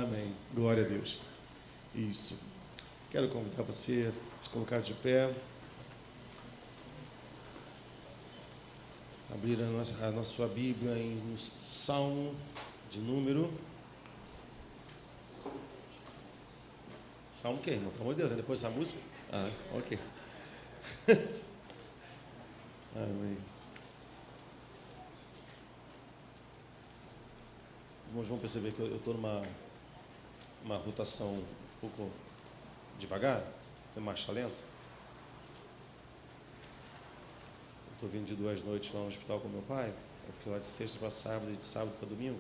Amém. Glória a Deus. Isso. Quero convidar você a se colocar de pé. Abrir a sua Bíblia no Salmo de número... Salmo o quê, irmão? Pelo amor de Deus, né? Depois dessa música? Ok. Amém. Os irmãos vão perceber que eu estou numa rotação um pouco devagar, tem marcha lenta. Eu estou vindo de 2 noites lá no hospital com meu pai. Eu fiquei lá de sexta para sábado e de sábado para domingo.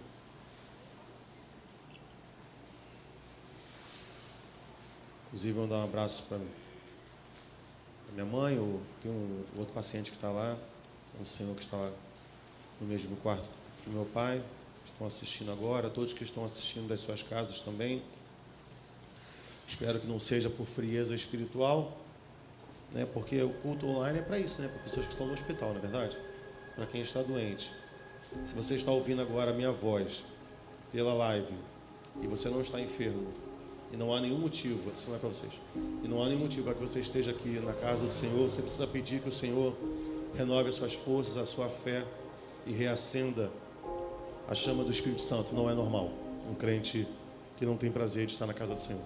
Inclusive, vou dar um abraço para minha mãe. Tem um outro paciente que está lá, um senhor que está lá no mesmo quarto que meu pai. Estão assistindo agora, todos que estão assistindo das suas casas também. Espero que não seja por frieza espiritual, né? Porque o culto online é para isso, né? Para pessoas que estão no hospital, não é verdade? Para quem está doente. Se você está ouvindo agora a minha voz pela live e você não está enfermo, e não há nenhum motivo, isso não é para vocês, e não há nenhum motivo para que você esteja aqui na casa do Senhor, você precisa pedir que o Senhor renove as suas forças, a sua fé e reacenda a chama do Espírito Santo. Não é normal um crente que não tem prazer de estar na casa do Senhor.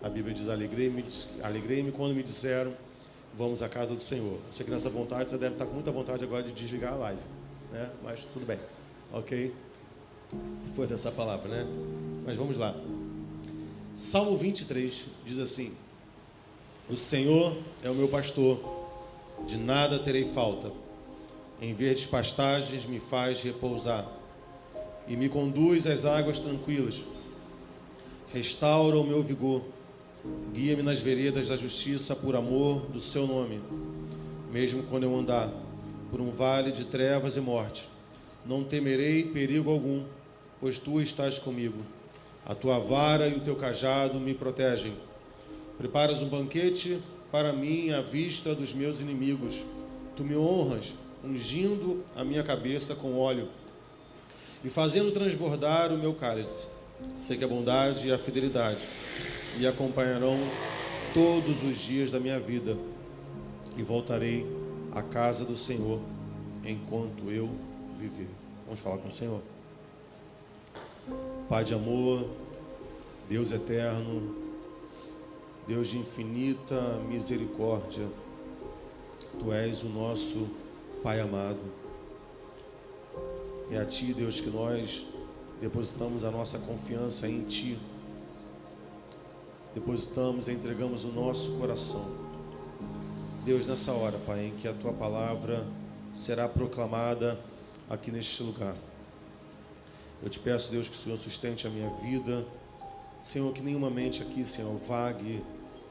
A Bíblia diz: alegrei-me quando me disseram, vamos à casa do Senhor. Eu sei que nessa vontade, você deve estar com muita vontade agora de desligar a live, né? Mas tudo bem, ok? Depois dessa palavra, né? Mas vamos lá. Salmo 23 diz assim: o Senhor é o meu pastor, de nada terei falta. Em verdes pastagens me faz repousar e me conduz às águas tranquilas. Restaura o meu vigor, guia-me nas veredas da justiça por amor do seu nome. Mesmo quando eu andar por um vale de trevas e morte, não temerei perigo algum, pois tu estás comigo. A tua vara e o teu cajado me protegem. Preparas um banquete para mim à vista dos meus inimigos. Tu me honras, ungindo a minha cabeça com óleo e fazendo transbordar o meu cálice. Sei que a bondade e a fidelidade me acompanharão todos os dias da minha vida, e voltarei à casa do Senhor enquanto eu viver. Vamos falar com o Senhor. Pai de amor, Deus eterno, Deus de infinita misericórdia, Tu és o nosso Pai amado. É a Ti, Deus, que nós depositamos a nossa confiança em Ti. Depositamos e entregamos o nosso coração. Deus, nessa hora, Pai, em que a Tua palavra será proclamada aqui neste lugar, eu te peço, Deus, que o Senhor sustente a minha vida. Senhor, que nenhuma mente aqui, Senhor, vague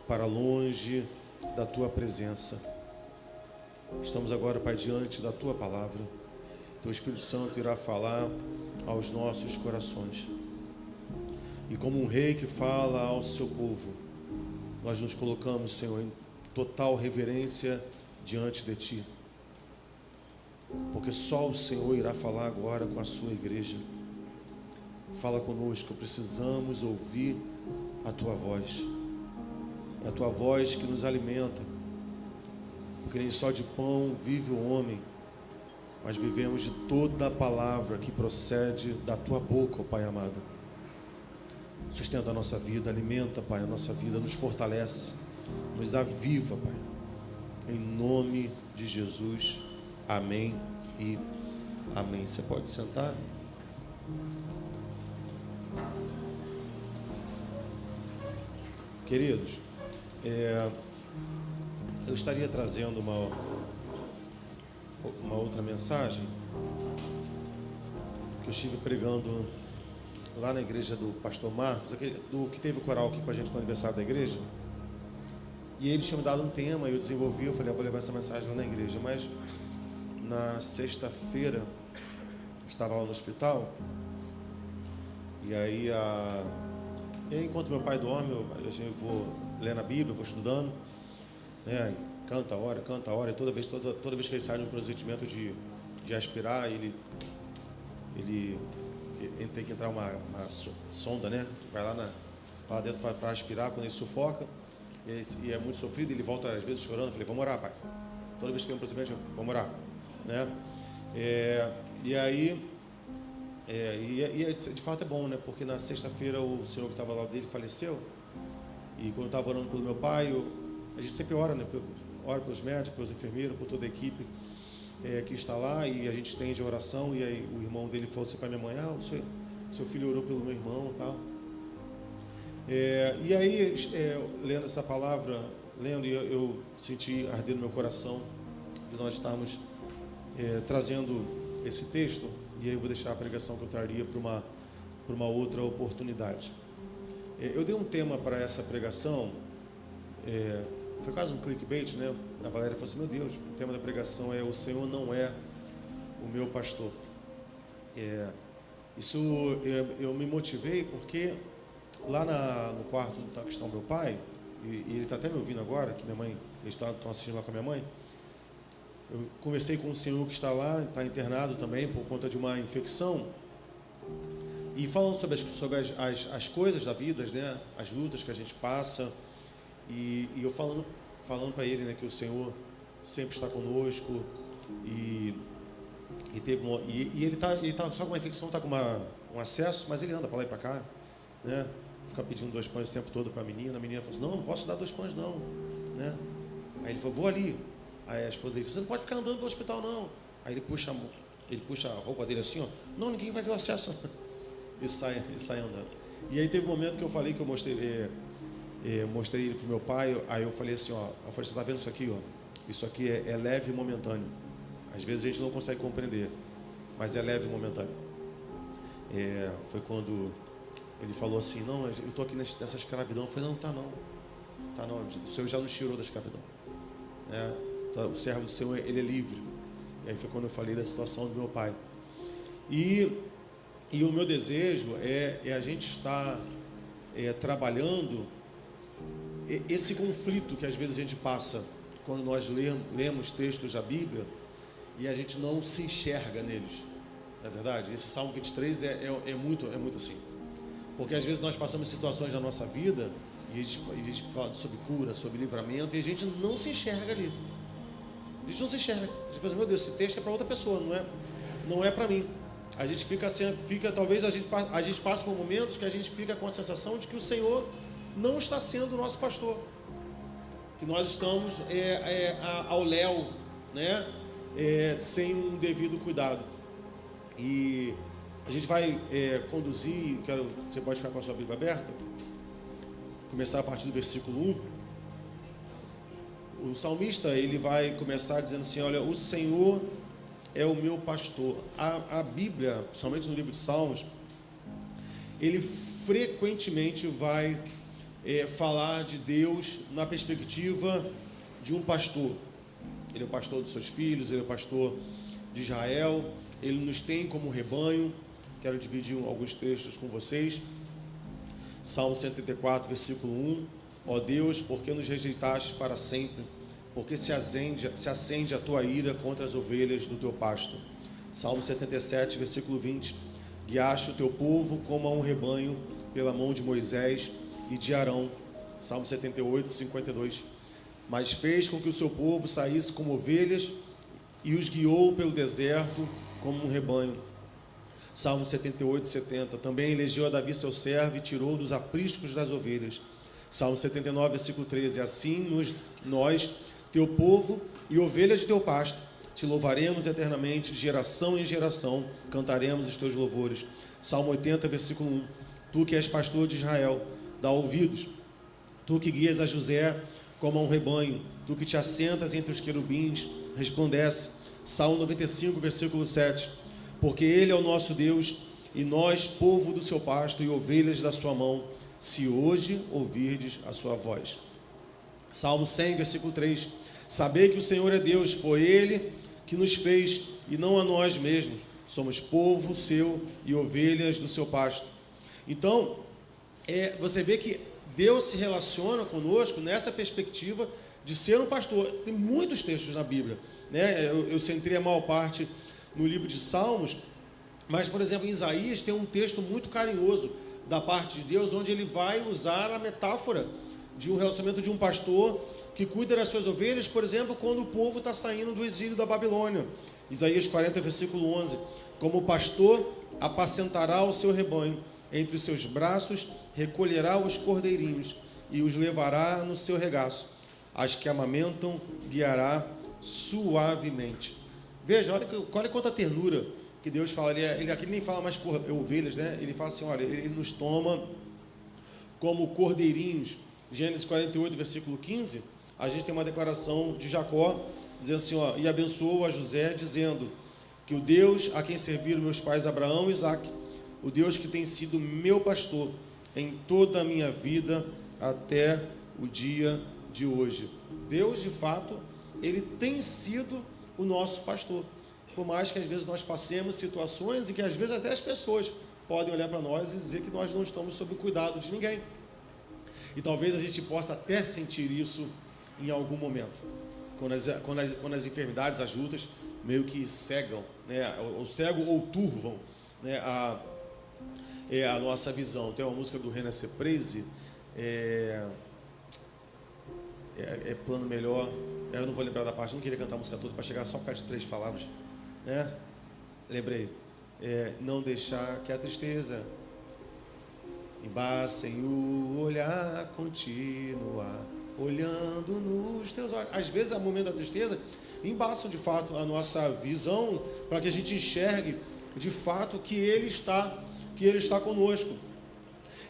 para longe da Tua presença. Estamos agora, Pai, diante da Tua palavra. Teu Espírito Santo irá falar aos nossos corações. E como um rei que fala ao seu povo, nós nos colocamos, Senhor, em total reverência diante de Ti. Porque só o Senhor irá falar agora com a sua igreja. Fala conosco, precisamos ouvir a Tua voz. É a Tua voz que nos alimenta. Porque nem só de pão vive o homem, mas vivemos de toda a palavra que procede da Tua boca, ó Pai amado. Sustenta a nossa vida, alimenta, Pai, a nossa vida, nos fortalece, nos aviva, Pai. Em nome de Jesus, amém e amém. Você pode sentar? Queridos, eu estaria trazendo uma outra mensagem que eu estive pregando lá na igreja do pastor Marcos, do que teve o coral aqui com a gente no aniversário da igreja. E eles tinham me dado um tema e eu desenvolvi. Eu falei, vou levar essa mensagem lá na igreja. Mas na sexta-feira estava lá no hospital. E aí enquanto meu pai dorme, eu vou lendo a Bíblia, vou estudando, né? Canta a hora, e toda vez que ele sai de um procedimento de aspirar, ele ele tem que entrar uma sonda, né? Vai lá lá dentro para aspirar quando ele sufoca, e é muito sofrido, ele volta às vezes chorando. Eu falei, vamos orar, pai. Toda vez que tem um procedimento, vamos orar, né? E aí, de fato é bom, né? Porque na sexta-feira o senhor que estava lá dele faleceu, e quando eu estava orando pelo meu pai, a gente sempre ora, né? Ora pelos médicos, pelos enfermeiros, por toda a equipe que está lá, e a gente estende a oração. E aí o irmão dele falou assim para minha mãe: seu filho orou pelo meu irmão e tal. E aí, lendo essa palavra, eu senti arder no meu coração de nós estarmos trazendo esse texto. E aí eu vou deixar a pregação que eu traria para uma outra oportunidade. Eu dei um tema para essa pregação, foi quase um clickbait, né? A Valéria falou assim: meu Deus, o tema da pregação é o Senhor não é o meu pastor. Eu me motivei porque lá no quarto que está o meu pai, e ele está até me ouvindo agora, que minha mãe, eles estão assistindo lá com a minha mãe. Eu conversei com o senhor que está lá, está internado também por conta de uma infecção, e falando sobre as coisas da vida, né, as lutas que a gente passa, e eu falando para ele, né, que o Senhor sempre está conosco, e ele está só com uma infecção, está com um acesso, mas ele anda para lá e para cá, né, fica pedindo 2 pães o tempo todo para a menina falou assim: não posso dar 2 pães não, né? Aí ele falou: vou ali. Aí a esposa dele falou: você não pode ficar andando pelo hospital não. Aí ele puxa a roupa dele assim, ó: não, ninguém vai ver o acesso. E sai andando. E aí teve um momento que eu falei, que eu mostrei ele para o meu pai. Aí eu falei assim, você está vendo isso aqui, ó? Isso aqui é leve e momentâneo. Às vezes a gente não consegue compreender, mas é leve e momentâneo. Foi quando ele falou assim: não, eu estou aqui nessa escravidão. Eu falei: não, tá não, o Senhor já nos tirou da escravidão, né? O servo do Senhor, ele é livre. E aí foi quando eu falei da situação do meu pai. E o meu desejo é a gente estar trabalhando esse conflito que às vezes a gente passa quando nós lemos textos da Bíblia e a gente não se enxerga neles. Não é verdade? Esse Salmo 23 é muito assim. Porque às vezes nós passamos situações na nossa vida e a gente fala sobre cura, sobre livramento, e a gente não se enxerga ali. A gente não se enxerga. A gente fala: meu Deus, esse texto é para outra pessoa, não é para mim. A gente talvez a gente passe por momentos que a gente fica com a sensação de que o Senhor não está sendo o nosso pastor, que nós estamos ao léu, né? Sem um devido cuidado. E a gente vai conduzir. Você pode ficar com a sua Bíblia aberta, começar a partir do versículo 1. O salmista, ele vai começar dizendo assim: olha, o Senhor é o meu pastor. A Bíblia, principalmente no livro de Salmos, ele frequentemente vai falar de Deus na perspectiva de um pastor. Ele é o pastor dos seus filhos, ele é o pastor de Israel, ele nos tem como rebanho. Quero dividir alguns textos com vocês. Salmo 134, versículo 1. Ó Deus, por que nos rejeitaste para sempre? Porque se acende a tua ira contra as ovelhas do teu pasto. Salmo 77, versículo 20. Guiaste o teu povo como a um rebanho pela mão de Moisés e de Arão. Salmo 78, 52. Mas fez com que o seu povo saísse como ovelhas e os guiou pelo deserto como um rebanho. Salmo 78, 70. Também elegeu a Davi seu servo e tirou dos apriscos das ovelhas. Salmo 79, versículo 13. Assim nós, teu povo e ovelhas de teu pasto, te louvaremos eternamente, de geração em geração, cantaremos os teus louvores. Salmo 80, versículo 1. Tu que és pastor de Israel, dá ouvidos. Tu que guias a José como a um rebanho, tu que te assentas entre os querubins, resplandece. Salmo 95, versículo 7. Porque ele é o nosso Deus, e nós, povo do seu pasto e ovelhas da sua mão, se hoje ouvirdes a sua voz. Salmo 100, versículo 3. Sabei que o Senhor é Deus, foi Ele que nos fez, e não a nós mesmos. Somos povo seu e ovelhas do seu pasto. Então, você vê que Deus se relaciona conosco nessa perspectiva de ser um pastor. Tem muitos textos na Bíblia, né? Eu centrei a maior parte no livro de Salmos, Mas, por exemplo, em Isaías tem um texto muito carinhoso da parte de Deus, onde ele vai usar a metáfora de um relacionamento de um pastor que cuida das suas ovelhas, por exemplo, quando o povo está saindo do exílio da Babilônia. Isaías 40, versículo 11. Como o pastor apacentará o seu rebanho, entre os seus braços recolherá os cordeirinhos e os levará no seu regaço. As que amamentam guiará suavemente. Veja, olha quanta ternura que Deus fala. Ele aqui nem fala mais ovelhas, né? Ele fala assim, olha, ele nos toma como cordeirinhos. Gênesis 48, versículo 15, a gente tem uma declaração de Jacó, dizendo assim, ó, e abençoou a José, dizendo que o Deus a quem serviram meus pais Abraão e Isaque, o Deus que tem sido meu pastor em toda a minha vida até o dia de hoje. Deus, de fato, ele tem sido o nosso pastor. Por mais que às vezes nós passemos situações em que às vezes até as pessoas podem olhar para nós e dizer que nós não estamos sob o cuidado de ninguém. E talvez a gente possa até sentir isso em algum momento, quando as enfermidades, as lutas, meio que cegam, né? Ou cegam ou turvam, né? A nossa visão. Tem uma música do René Cepresi, Plano Melhor. Eu não vou lembrar da parte, não queria cantar a música toda para chegar só por causa de 3 palavras, né? Lembrei. Não deixar que a tristeza embaçem o olhar, continuar olhando nos teus olhos. Às vezes, no momento da tristeza, embaçam de fato a nossa visão para que a gente enxergue de fato que Ele está conosco.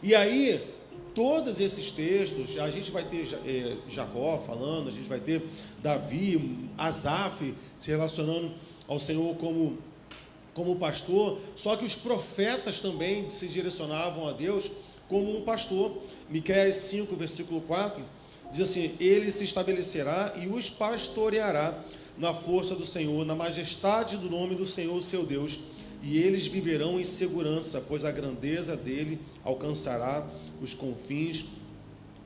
E aí, todos esses textos, a gente vai ter Jacó falando, a gente vai ter Davi, Asaf se relacionando ao Senhor como pastor, só que os profetas também se direcionavam a Deus como um pastor. Miqueias 5, versículo 4, diz assim, ele se estabelecerá e os pastoreará na força do Senhor, na majestade do nome do Senhor, seu Deus, e eles viverão em segurança, pois a grandeza dele alcançará os confins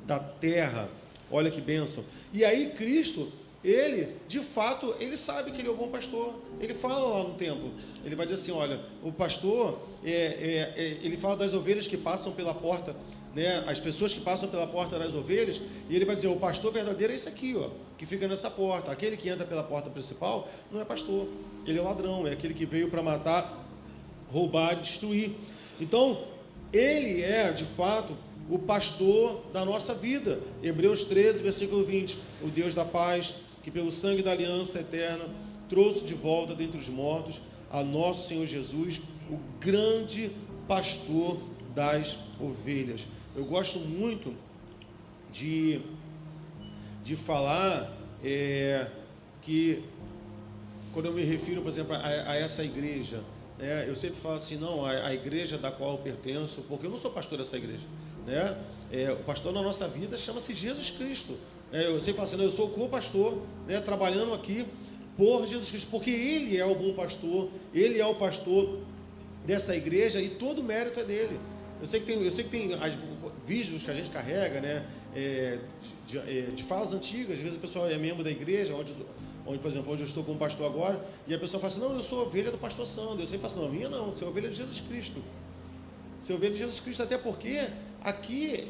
da terra. Olha que bênção. E aí Cristo, ele, de fato, ele sabe que ele é o bom pastor. Ele fala lá no templo, ele vai dizer assim, olha, o pastor, ele fala das ovelhas que passam pela porta, né, as pessoas que passam pela porta das ovelhas, e ele vai dizer, o pastor verdadeiro é esse aqui, ó, que fica nessa porta. Aquele que entra pela porta principal não é pastor, ele é ladrão, é aquele que veio para matar, roubar e destruir. Então, ele é, de fato, o pastor da nossa vida. Hebreus 13, versículo 20, o Deus da paz, que pelo sangue da aliança eterna trouxe de volta dentre os mortos a nosso Senhor Jesus, o grande pastor das ovelhas. Eu gosto muito de falar que, quando eu me refiro, por exemplo, a essa igreja, né, eu sempre falo assim, não, a igreja da qual eu pertenço, porque eu não sou pastor dessa igreja, né? O pastor na nossa vida chama-se Jesus Cristo. Eu sempre falo assim, não, eu sou o co-pastor, né, trabalhando aqui por Jesus Cristo, porque Ele é o bom pastor, Ele é o pastor dessa igreja e todo o mérito é dele. Eu sei que tem vídeos que a gente carrega, né, de falas antigas. Às vezes a pessoa é membro da igreja, onde, por exemplo, onde eu estou como pastor agora, e a pessoa fala assim, não, eu sou ovelha do pastor Sandro. Eu sempre falo assim, não, a minha não, você é ovelha de Jesus Cristo. Você é ovelha de Jesus Cristo, até porque aqui,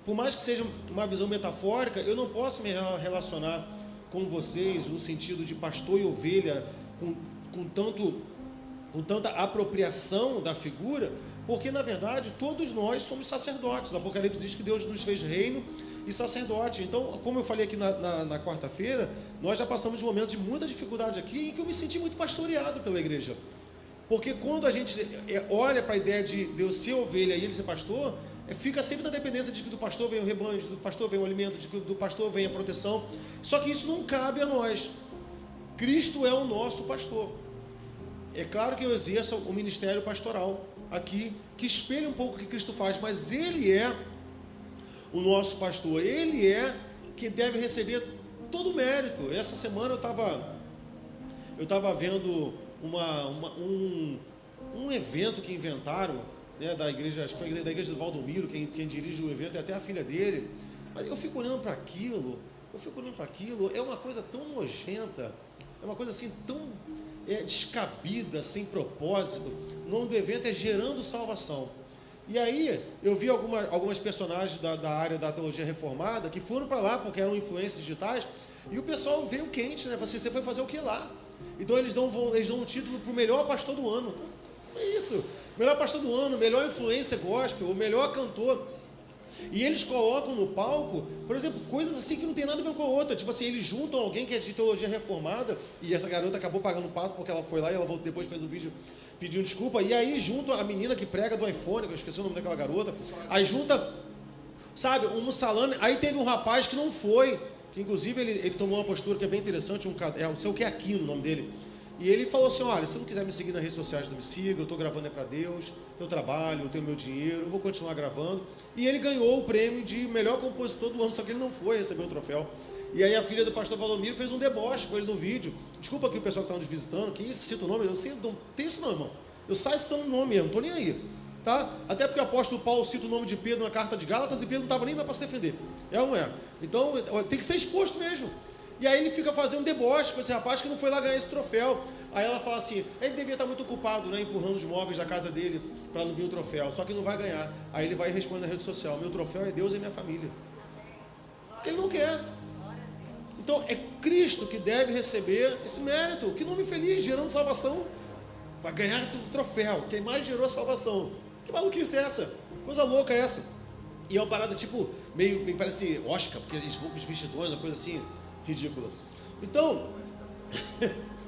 por mais que seja uma visão metafórica, eu não posso me relacionar com vocês no sentido de pastor e ovelha com tanta apropriação da figura, porque na verdade todos nós somos sacerdotes. O Apocalipse diz que Deus nos fez reino e sacerdote. Então, como eu falei aqui na quarta-feira, nós já passamos de um momento de muita dificuldade aqui, em que eu me senti muito pastoreado pela igreja. Porque quando a gente olha para a ideia de Deus ser ovelha e ele ser pastor, fica sempre na dependência de que do pastor vem o rebanho, de que do pastor vem o alimento, de que do pastor vem a proteção. Só que isso não cabe a nós. Cristo é o nosso pastor. É claro que eu exerço o ministério pastoral aqui, que espelha um pouco o que Cristo faz, mas Ele é o nosso pastor. Ele é que deve receber todo o mérito. Essa semana eu estava vendo um evento que inventaram, né, da igreja, acho que foi da igreja do Valdomiro, quem dirige o evento é até a filha dele. Mas eu fico olhando para aquilo, é uma coisa tão nojenta, é uma coisa assim tão descabida, sem propósito. O nome do evento é Gerando Salvação. E aí eu vi algumas personagens da área da teologia reformada que foram para lá porque eram influências digitais, e o pessoal veio quente, né? Você foi fazer o que lá? Então eles dão um título para o melhor pastor do ano. Como é isso? Melhor pastor do ano, melhor influência gospel, o melhor cantor. E eles colocam no palco, por exemplo, coisas assim que não tem nada a ver com a outra. Tipo assim, eles juntam alguém que é de teologia reformada, e essa garota acabou pagando pato porque ela foi lá e ela depois fez um vídeo pedindo desculpa. E aí juntam a menina que prega do iPhone, que eu esqueci o nome daquela garota. Aí junta, sabe, um salame. Aí teve um rapaz que não foi, que inclusive ele tomou uma postura que é bem interessante, o seu que é Aquino, o nome dele. E ele falou assim, olha, se não quiser me seguir nas redes sociais, não me siga, eu estou gravando para Deus, eu trabalho, eu tenho meu dinheiro, eu vou continuar gravando. E ele ganhou o prêmio de melhor compositor do ano, só que ele não foi receber o troféu. E aí a filha do pastor Valdomiro fez um deboche com ele no vídeo. Desculpa aqui o pessoal que está nos visitando, que isso, cita o nome, eu não tenho isso não, irmão. Eu saio citando o nome mesmo, não estou nem aí. Tá? Até porque o apóstolo Paulo cita o nome de Pedro na carta de Gálatas e Pedro não estava nem lá para se defender. É ou não é? Então tem que ser exposto mesmo. E aí ele fica fazendo deboche com esse rapaz que não foi lá ganhar esse troféu. Aí ela fala assim, ele devia estar muito ocupado, né, empurrando os móveis da casa dele para não vir o troféu, só que não vai ganhar. Aí ele vai e responde na rede social, meu troféu é Deus e minha família. Porque ele não quer. Então é Cristo que deve receber esse mérito. Que nome feliz, gerando salvação. Vai ganhar o troféu, quem mais gerou a salvação. Que maluquice é essa? Coisa louca é essa. E é uma parada tipo, meio parece Oscar, porque eles vão com os vestidões, uma coisa assim, ridícula. Então,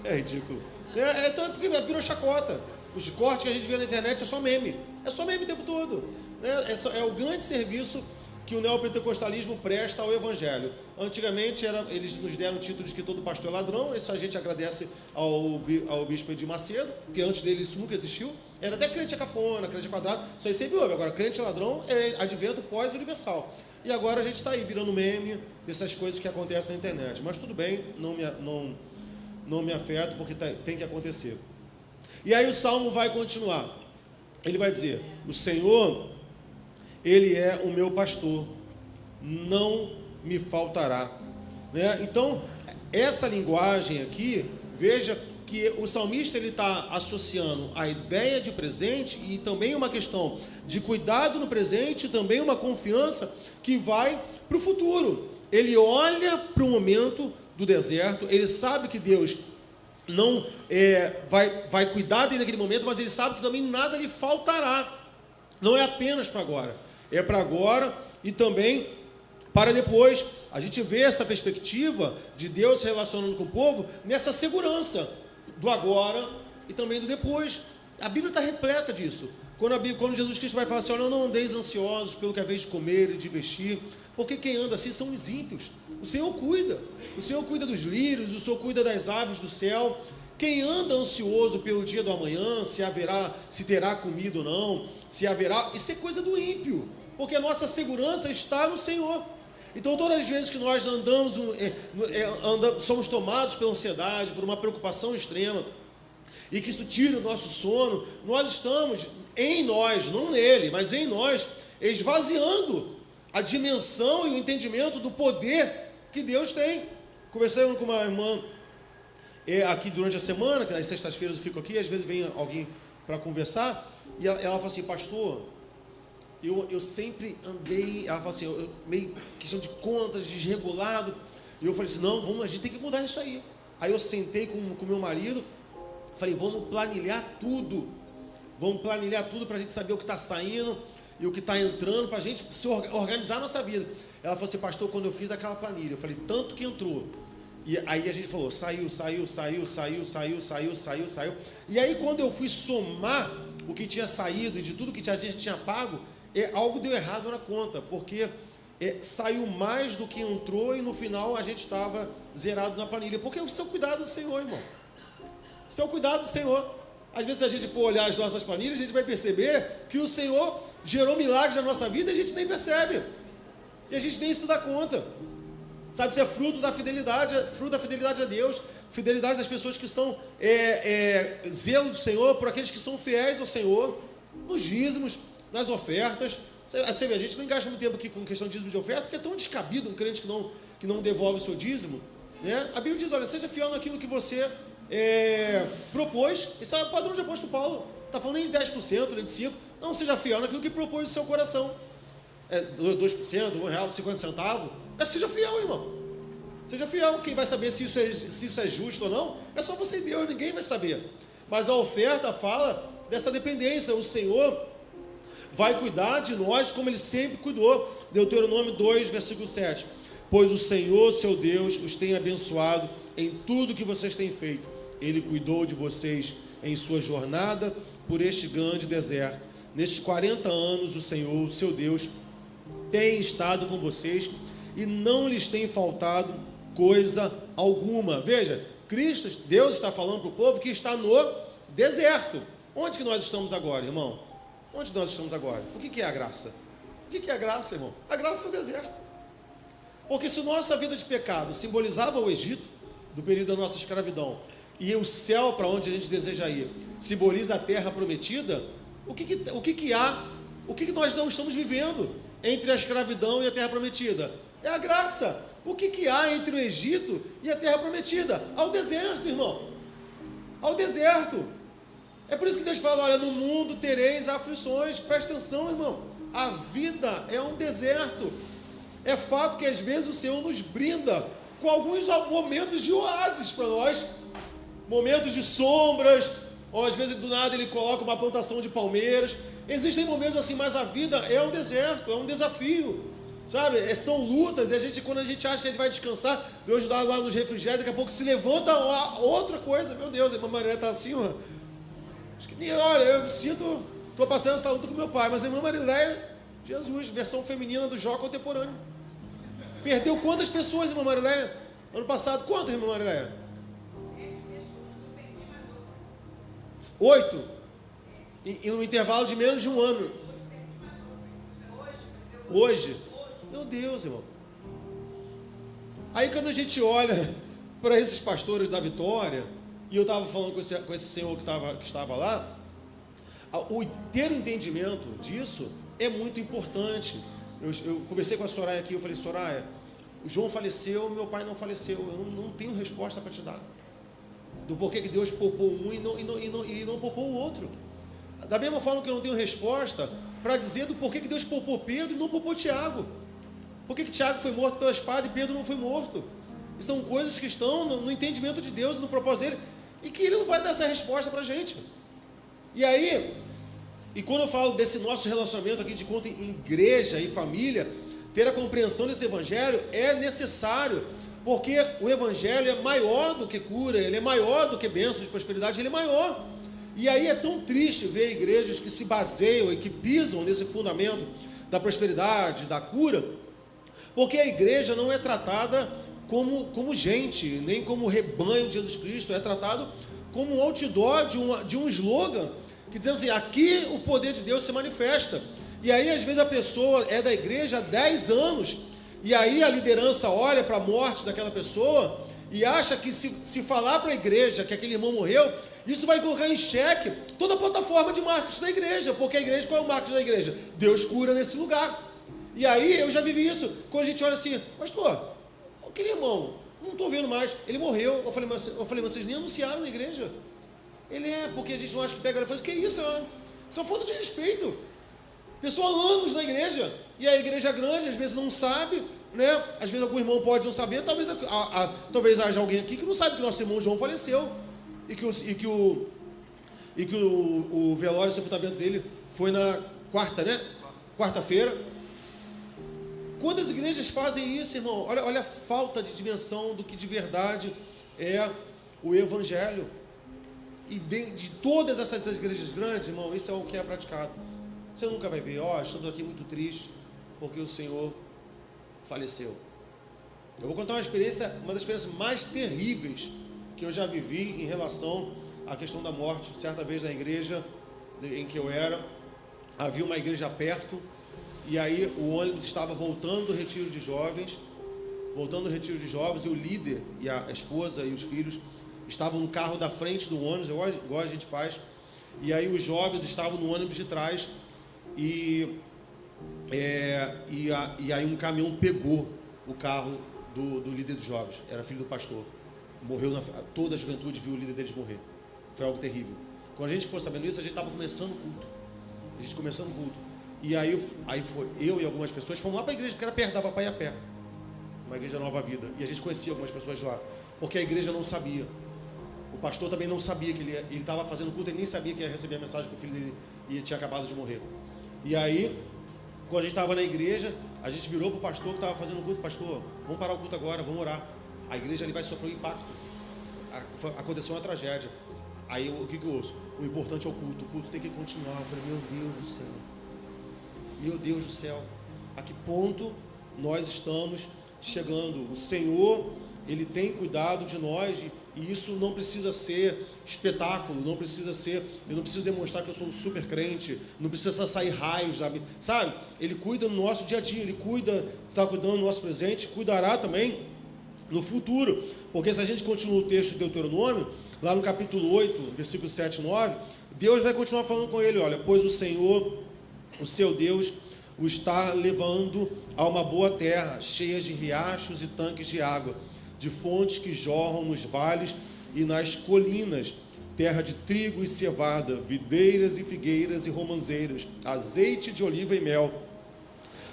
é ridículo. Então é porque virou chacota. Os cortes que a gente vê na internet é só meme. É só meme o tempo todo. É o grande serviço que o neopentecostalismo presta ao evangelho. Antigamente eles nos deram o título de que todo pastor é ladrão. Isso a gente agradece ao bispo Edir Macedo, porque antes dele isso nunca existiu. Era até crente é cafona, crente é quadrado, isso aí sempre houve. Agora, crente é ladrão é advento pós-universal. E agora a gente está aí virando meme dessas coisas que acontecem na internet. Mas tudo bem, não me afeta, porque tem que acontecer. E aí o Salmo vai continuar. Ele vai dizer, o Senhor, Ele é o meu pastor, não me faltará. Né? Então, essa linguagem aqui, veja que o salmista está associando a ideia de presente e também uma questão de cuidado no presente e também uma confiança que vai para o futuro. Ele olha para o momento do deserto, ele sabe que Deus não vai cuidar dele naquele momento, mas ele sabe que também nada lhe faltará. Não é apenas para agora, é para agora e também para depois. A gente vê essa perspectiva de Deus se relacionando com o povo nessa segurança do agora e também do depois. A Bíblia está repleta disso. Quando Jesus Cristo vai falar assim, olha, não andeis ansiosos pelo que é vez de comer e de vestir, porque quem anda assim são os ímpios. O Senhor cuida. O Senhor cuida dos lírios, o Senhor cuida das aves do céu. Quem anda ansioso pelo dia do amanhã, se terá comida ou não, se haverá, isso é coisa do ímpio, porque a nossa segurança está no Senhor. Então, todas as vezes que nós somos tomados pela ansiedade, por uma preocupação extrema, e que isso tira o nosso sono, nós estamos em nós, não nele, mas em nós, esvaziando a dimensão e o entendimento do poder que Deus tem. Conversei com uma irmã aqui durante a semana, que nas sextas-feiras eu fico aqui, às vezes vem alguém para conversar, e ela fala assim, pastor, eu sempre andei, ela fala assim, meio questão de contas, desregulado, e eu falei assim, não, a gente tem que mudar isso aí. Aí eu sentei com meu marido, falei, vamos planilhar tudo para a gente saber o que está saindo e o que está entrando, para a gente se organizar a nossa vida. Ela falou assim, pastor, quando eu fiz aquela planilha, eu falei, tanto que entrou. E aí a gente falou, saiu. E aí quando eu fui somar o que tinha saído e de tudo que a gente tinha pago, algo deu errado na conta, porque saiu mais do que entrou e no final a gente estava zerado na planilha. Porque é o seu cuidado do Senhor, irmão. Seu cuidado do Senhor. Às vezes, se a gente for olhar as nossas planilhas, a gente vai perceber que o Senhor gerou milagres na nossa vida e a gente nem percebe. E a gente nem se dá conta. Sabe, isso é fruto da fidelidade a Deus, fidelidade das pessoas que são zelo do Senhor, por aqueles que são fiéis ao Senhor, nos dízimos, nas ofertas. Você vê, a gente não gasta muito tempo aqui com questão de dízimo de oferta, porque é tão descabido um crente que não devolve o seu dízimo. Né? A Bíblia diz, olha, seja fiel naquilo que você propôs, esse é o padrão de apóstolo Paulo, está falando nem de 10%, nem de 5%, não, seja fiel naquilo que propôs no seu coração, 2%, R$1, 50 centavos, mas seja fiel, irmão, seja fiel. Quem vai saber se isso é justo ou não, é só você e Deus, ninguém vai saber, mas a oferta fala dessa dependência. O Senhor vai cuidar de nós como Ele sempre cuidou. Deuteronômio 2, versículo 7, pois o Senhor, seu Deus, os tem abençoado em tudo que vocês têm feito. Ele cuidou de vocês em sua jornada por este grande deserto. Nestes 40 anos, o Senhor, seu Deus, tem estado com vocês e não lhes tem faltado coisa alguma. Veja, Deus está falando para o povo que está no deserto. Onde que nós estamos agora, irmão? Onde nós estamos agora? O que é a graça? O que é a graça, irmão? A graça é o deserto. Porque se nossa vida de pecado simbolizava o Egito, do período da nossa escravidão, e o céu para onde a gente deseja ir simboliza a terra prometida, o que nós não estamos vivendo entre a escravidão e a terra prometida? É a graça. O que há entre o Egito e a terra prometida? Ao deserto, irmão. Ao deserto. É por isso que Deus fala, olha, no mundo tereis aflições. Presta atenção, irmão. A vida é um deserto. É fato que às vezes o Senhor nos brinda com alguns momentos de oásis para nós, momentos de sombras, ou às vezes do nada Ele coloca uma plantação de palmeiras. Existem momentos assim, mas a vida é um deserto, é um desafio, sabe? São lutas, e quando a gente acha que a gente vai descansar, Deus dá lá nos refrigérios, daqui a pouco se levanta outra coisa. Meu Deus, a irmã Marilé está assim, ó. Olha, eu me sinto, estou passando essa luta com meu pai, mas a irmã Marilé, Jesus, versão feminina do Jó contemporâneo. Perdeu quantas pessoas, irmã Marilé? Ano passado, quantas, irmã Marilé? 8. E no intervalo de menos de um ano. Hoje. Meu Deus, irmão. Aí quando a gente olha para esses pastores da Vitória, e eu estava falando com esse senhor que estava lá, ter um entendimento disso é muito importante. Eu conversei com a Soraya aqui, eu falei, Soraya, o João faleceu, meu pai não faleceu, eu não tenho resposta para te dar. Do porquê que Deus poupou um e não poupou o outro. Da mesma forma que eu não tenho resposta para dizer do porquê que Deus poupou Pedro e não poupou Tiago. Por que Tiago foi morto pela espada e Pedro não foi morto? E são coisas que estão no entendimento de Deus, no propósito dele, e que Ele não vai dar essa resposta para a gente. E aí, quando eu falo desse nosso relacionamento aqui de conta em igreja e família, ter a compreensão desse evangelho é necessário, porque o evangelho é maior do que cura, ele é maior do que bênção de prosperidade, ele é maior. E aí é tão triste ver igrejas que se baseiam e que pisam nesse fundamento da prosperidade, da cura, porque a igreja não é tratada como gente, nem como rebanho de Jesus Cristo, é tratado como um outdoor de um slogan, que diz assim, aqui o poder de Deus se manifesta. E aí às vezes a pessoa é da igreja há 10 anos, e aí a liderança olha para a morte daquela pessoa, e acha que se falar para a igreja que aquele irmão morreu, isso vai colocar em xeque toda a plataforma de marketing da igreja, porque a igreja, qual é o marketing da igreja? Deus cura nesse lugar. E aí eu já vivi isso, quando a gente olha assim, pastor, aquele irmão, não estou vendo mais, ele morreu. Eu falei, mas vocês nem anunciaram na igreja? Ele porque a gente não acha que pega. Ele falou, que isso? Isso é falta de respeito. Pessoa há anos na igreja, e a igreja grande, às vezes não sabe, né? Às vezes algum irmão pode não saber, talvez haja alguém aqui que não sabe que nosso irmão João faleceu, e que o velório e sepultamento dele foi na quarta-feira. Quantas igrejas fazem isso, irmão? Olha a falta de dimensão do que de verdade é o evangelho. E de todas essas igrejas grandes, irmão, isso é o que é praticado. Você nunca vai ver, estamos aqui muito tristes porque o Senhor faleceu. Eu vou contar uma das experiências mais terríveis que eu já vivi em relação à questão da morte. Certa vez na igreja em que eu era, havia uma igreja perto, e aí o ônibus estava voltando do retiro de jovens, e o líder e a esposa e os filhos estavam no carro da frente do ônibus, igual a gente faz, e aí os jovens estavam no ônibus de trás, e aí um caminhão pegou o carro do líder dos jovens, era filho do pastor, morreu, toda a juventude viu o líder deles morrer. Foi algo terrível. Quando a gente ficou sabendo isso, a gente estava começando o culto. E aí foi eu e algumas pessoas, fomos lá para a igreja, porque era perto, dava para ir a pé. Uma igreja Nova Vida. E a gente conhecia algumas pessoas lá, porque a igreja não sabia. O pastor também não sabia que ele estava fazendo culto, ele nem sabia que ia receber a mensagem que o filho dele tinha acabado de morrer. E aí, quando a gente estava na igreja, a gente virou para o pastor que estava fazendo o culto: pastor, vamos parar o culto agora, vamos orar. A igreja ali vai sofrer um impacto. Aconteceu uma tragédia. Aí o que eu ouço? O importante é o culto tem que continuar. Eu falei: meu Deus do céu, meu Deus do céu, a que ponto nós estamos chegando? O Senhor, Ele tem cuidado de nós, e isso não precisa ser espetáculo, não precisa ser, eu não preciso demonstrar que eu sou um super crente, não precisa sair raios, sabe? Ele cuida no nosso dia a dia, Ele está cuidando do nosso presente, cuidará também no futuro, porque se a gente continua o texto de Deuteronômio, lá no capítulo 8, versículos 7 e 9, Deus vai continuar falando com ele: olha, pois o Senhor, o seu Deus, o está levando a uma boa terra, cheia de riachos e tanques de água, de fontes que jorram nos vales e nas colinas, terra de trigo e cevada, videiras e figueiras e romãzeiras, azeite de oliva e mel,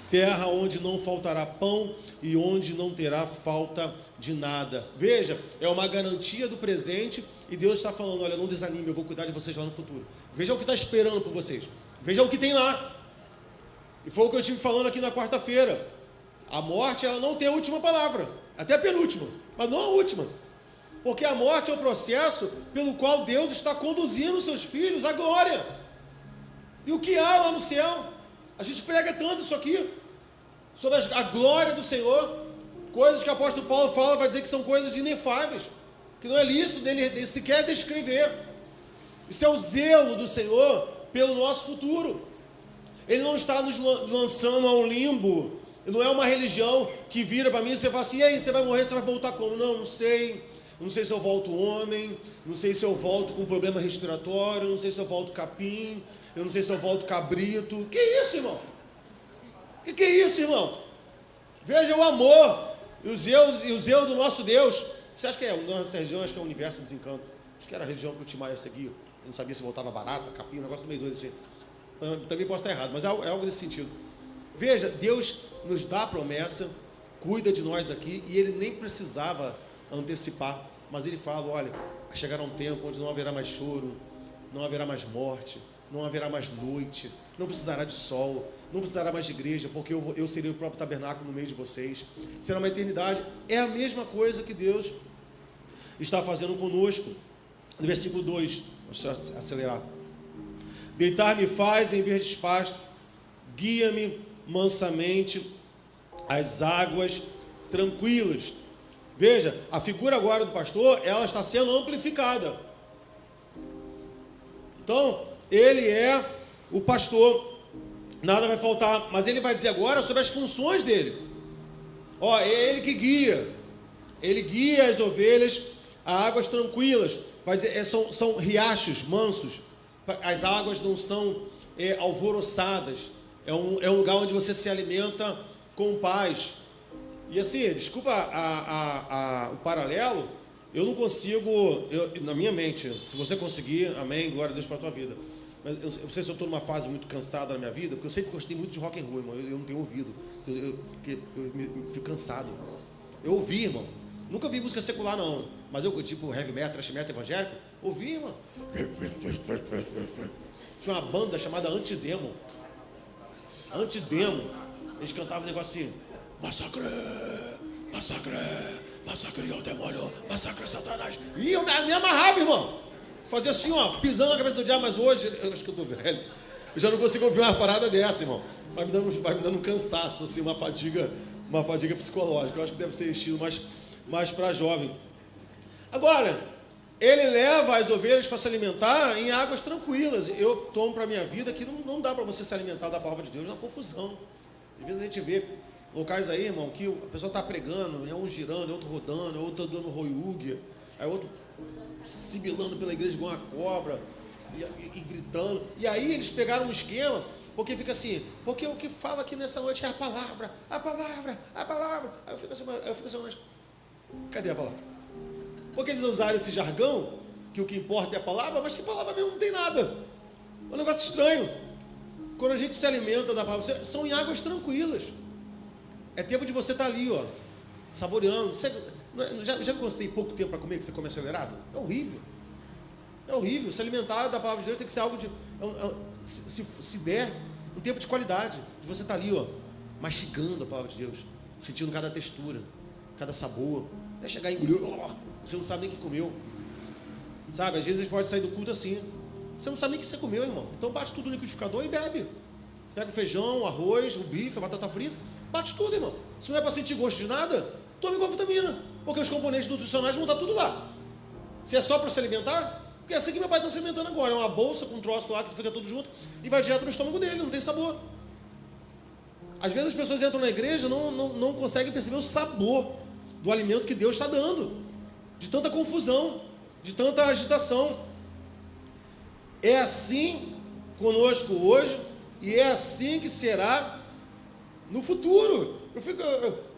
terra onde não faltará pão e onde não terá falta de nada. Veja, é uma garantia do presente, e Deus está falando: olha, não desanime, eu vou cuidar de vocês lá no futuro. Veja o que está esperando por vocês, veja o que tem lá. E foi o que eu estive falando aqui na quarta-feira. A morte, ela não tem a última palavra, até a penúltima, mas não a última, porque a morte é o processo pelo qual Deus está conduzindo os seus filhos à glória. E o que há lá no céu? A gente prega tanto isso aqui, sobre a glória do Senhor, coisas que o apóstolo Paulo fala, vai dizer que são coisas inefáveis, que não é lícito dele sequer descrever. Isso é o zelo do Senhor pelo nosso futuro. Ele não está nos lançando a um limbo, não é uma religião que vira para mim e você fala assim: e aí, você vai morrer, você vai voltar como? Não sei se eu volto homem, não sei se eu volto com problema respiratório, não sei se eu volto capim, eu não sei se eu volto cabrito. Que isso, irmão? Que é isso, irmão? Veja o amor e o zelo do nosso Deus. Você acha que é nossa religião? Acho que é o Universo Desencanto. Acho que era a religião que o Timaya seguia. Eu não sabia se voltava barata, capim, um negócio meio doido assim. Também posso estar errado, mas é algo desse sentido. Veja, Deus nos dá a promessa, cuida de nós aqui, e Ele nem precisava antecipar, mas Ele fala: olha, chegará um tempo onde não haverá mais choro, não haverá mais morte, não haverá mais noite, não precisará de sol, não precisará mais de igreja, porque eu serei o próprio tabernáculo no meio de vocês. Será uma eternidade. É a mesma coisa que Deus está fazendo conosco. No versículo 2, deixa eu acelerar: deitar-me faz em verdes pastos, guia-me mansamente às águas tranquilas. Veja, a figura agora do pastor, ela está sendo amplificada. Então, ele é o pastor, nada vai faltar, mas ele vai dizer agora sobre as funções dele. É ele que guia, ele guia as ovelhas a águas tranquilas. Vai dizer, são riachos mansos, as águas não são alvoroçadas, é um lugar onde você se alimenta com paz. E assim, desculpa o paralelo, eu não consigo, na minha mente, se você conseguir, amém, glória a Deus para a tua vida. Mas eu não sei se eu estou numa fase muito cansada na minha vida, porque eu sempre gostei muito de rock and roll, irmão. Eu não tenho ouvido, eu fico cansado. Eu ouvi, irmão. Nunca vi música secular, não. Mas eu, tipo heavy metal, thrash metal evangélico, ouvi, irmão. Tinha uma banda chamada Antidemo. Eles cantavam um negócio assim: massacre, massacre, massacre ao demônio, massacre a Satanás. E eu me amarrava, irmão. Fazia assim, pisando na cabeça do diabo. Mas hoje, eu acho que eu estou velho, eu já não consigo ouvir uma parada dessa, irmão. Vai me dando um cansaço, assim, uma fadiga psicológica. Eu acho que deve ser estilo mais para jovem. Agora, ele leva as ovelhas para se alimentar em águas tranquilas. Eu tomo para a minha vida que não dá para você se alimentar da palavra de Deus na confusão. Às vezes a gente vê locais aí, irmão, que a pessoa está pregando, é um girando, é outro rodando, é outro dando roiúguia, é outro sibilando pela igreja igual uma cobra e gritando. E aí eles pegaram um esquema, porque fica assim, porque o que fala aqui nessa noite é a palavra, a palavra, a palavra. Aí eu fico assim, mas cadê a palavra? Porque eles usaram esse jargão, que o que importa é a palavra, mas que palavra mesmo não tem nada. É um negócio estranho. Quando a gente se alimenta da palavra, são em águas tranquilas. É tempo de você estar ali, ó, saboreando. Já que você tem pouco tempo para comer, que você come acelerado? É horrível. É horrível. Se alimentar da palavra de Deus tem que ser algo de... Se der, um tempo de qualidade. De você estar ali, ó, mastigando a palavra de Deus. Sentindo cada textura, cada sabor. Não é chegar e engolir, você não sabe nem o que comeu. Sabe, às vezes a gente pode sair do culto assim. Você não sabe nem o que você comeu, irmão. Então bate tudo no liquidificador e bebe. Pega o feijão, o arroz, o bife, a batata frita. Bate tudo, irmão. Se não é para sentir gosto de nada, tome igual vitamina. Porque os componentes nutricionais vão estar tudo lá. Se é só para se alimentar, porque é assim que meu pai está se alimentando agora. É uma bolsa com um troço lá que fica tudo junto e vai direto no estômago dele, não tem sabor. Às vezes as pessoas entram na igreja e não conseguem perceber o sabor do alimento que Deus está dando. De tanta confusão, de tanta agitação. É assim conosco hoje e é assim que será no futuro.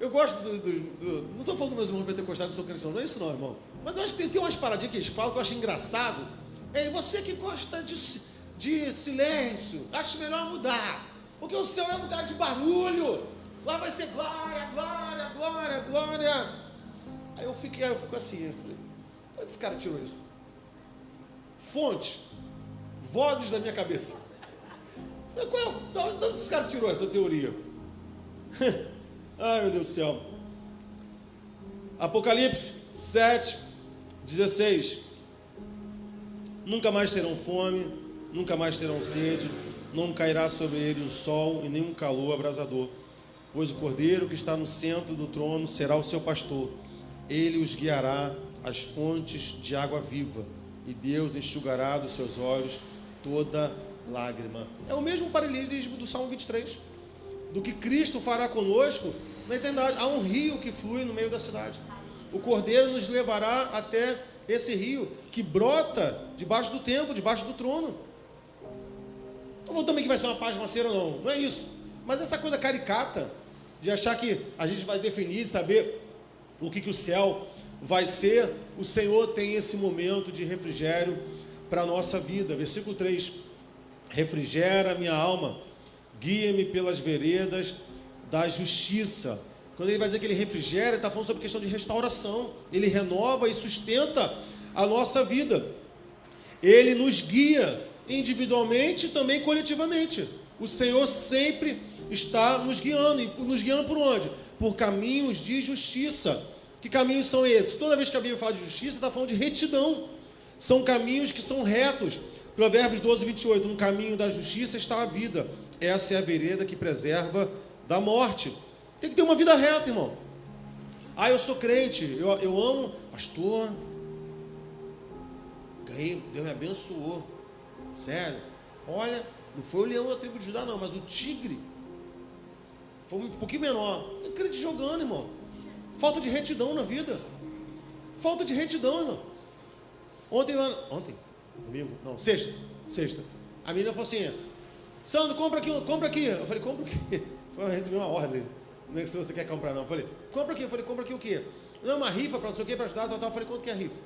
Eu gosto não estou falando que meus irmãos pentecostais não são cristãos, não é isso não, irmão. Mas eu acho que tem umas paradinhas que eles falam que eu acho engraçado. É você que gosta de silêncio, acho melhor mudar. Porque o céu é lugar de barulho. Lá vai ser glória, glória, glória, glória. Aí eu fico assim, eu falei, onde esse cara tirou isso? Fonte, vozes da minha cabeça. Eu falei, de onde esse cara tirou essa teoria? Ai, meu Deus do céu. Apocalipse 7:16. Nunca mais terão fome, nunca mais terão sede, não cairá sobre eles o sol e nem um calor abrasador, pois o Cordeiro que está no centro do trono será o seu pastor. Ele os guiará às fontes de água viva, e Deus enxugará dos seus olhos toda lágrima. É o mesmo paralelismo do Salmo 23, do que Cristo fará conosco na eternidade. Há um rio que flui no meio da cidade. O Cordeiro nos levará até esse rio que brota debaixo do templo, debaixo do trono. Estou falando também que vai ser uma paz maceira, não é isso. Mas essa coisa caricata de achar que a gente vai definir, saber o que o céu vai ser, o Senhor tem esse momento de refrigério para a nossa vida. Versículo 3: refrigera a minha alma, guia-me pelas veredas da justiça. Quando ele vai dizer que ele refrigera, ele está falando sobre questão de restauração. Ele renova e sustenta a nossa vida. Ele nos guia individualmente e também coletivamente. O Senhor sempre está nos guiando. E nos guiando por onde? Por caminhos de justiça. Que caminhos são esses? Toda vez que a Bíblia fala de justiça, está falando de retidão. São caminhos que são retos. Provérbios 12:28. No caminho da justiça está a vida. Essa é a vereda que preserva da morte. Tem que ter uma vida reta, irmão. Ah, eu sou crente, eu amo, pastor. Ganhei, Deus me abençoou. Sério. Olha, não foi o leão da tribo de Judá, não, mas o tigre foi um pouquinho menor. É crente jogando, irmão. Falta de retidão na vida. Falta de retidão, irmão. Ontem, domingo, não, sexta. A menina falou assim: Sandro, compra aqui. Eu falei, compra o quê? Eu recebi uma ordem. Não é se você quer comprar, não. Eu falei, compra aqui. Eu falei, compra aqui o quê? Não, uma rifa para não sei o quê, para ajudar, tal. Eu falei, quanto que é a rifa?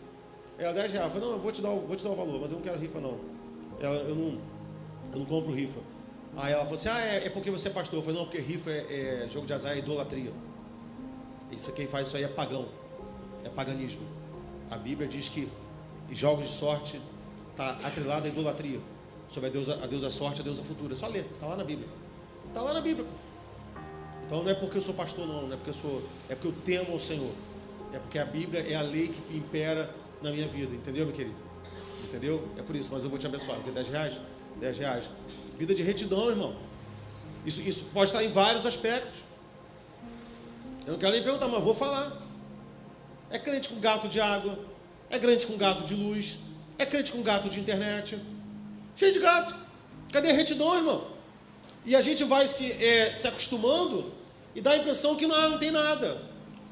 Ela, R$10. Eu falei, não, eu vou te dar o valor, mas eu não quero rifa, não. Eu não compro rifa. Aí ela falou assim, é porque você é pastor. Eu falei, não, porque rifa é jogo de azar, é idolatria. Isso, quem faz isso aí é pagão. É paganismo. A Bíblia diz que jogos de sorte está atrelado à idolatria. Sobre a deusa sorte, a deusa futura. É só ler, está lá na Bíblia. Está lá na Bíblia. Então não é porque eu sou pastor, não é porque eu temo ao Senhor. É porque a Bíblia é a lei que impera na minha vida. Entendeu, meu querido? Entendeu? É por isso, mas eu vou te abençoar. Porque R$10? R$10. Vida de retidão, irmão. Isso pode estar em vários aspectos. Eu não quero nem perguntar, mas eu vou falar. É crente com gato de água. É crente com gato de luz. É crente com gato de internet. Cheio de gato. Cadê a retidão, irmão? E a gente vai se acostumando e dá a impressão que não tem nada.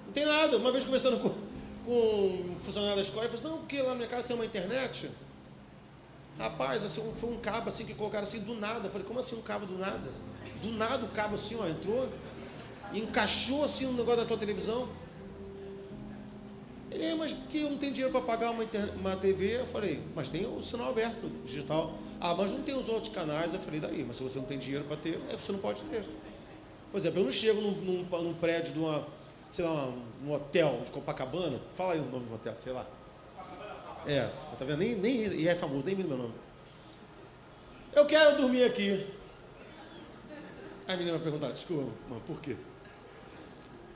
Não tem nada. Uma vez conversando com um funcionário da escola, ele falou assim, não, porque lá na minha casa tem uma internet. Rapaz, assim, foi um cabo assim que colocaram assim do nada. Eu falei, como assim um cabo do nada? Do nada o cabo assim, ó, entrou e encaixou assim no negócio da tua televisão. Ele, mas porque eu não tenho dinheiro para pagar uma TV? Eu falei, mas tem o sinal aberto, digital. Ah, mas não tem os outros canais. Eu falei, daí, mas se você não tem dinheiro para ter, você não pode ter. Por exemplo, eu não chego num prédio de uma, sei lá, um hotel de Copacabana. Fala aí o nome do hotel, sei lá. Tá vendo? E é famoso, nem vi meu nome. Eu quero dormir aqui. Aí a menina vai perguntar, desculpa, mas por quê?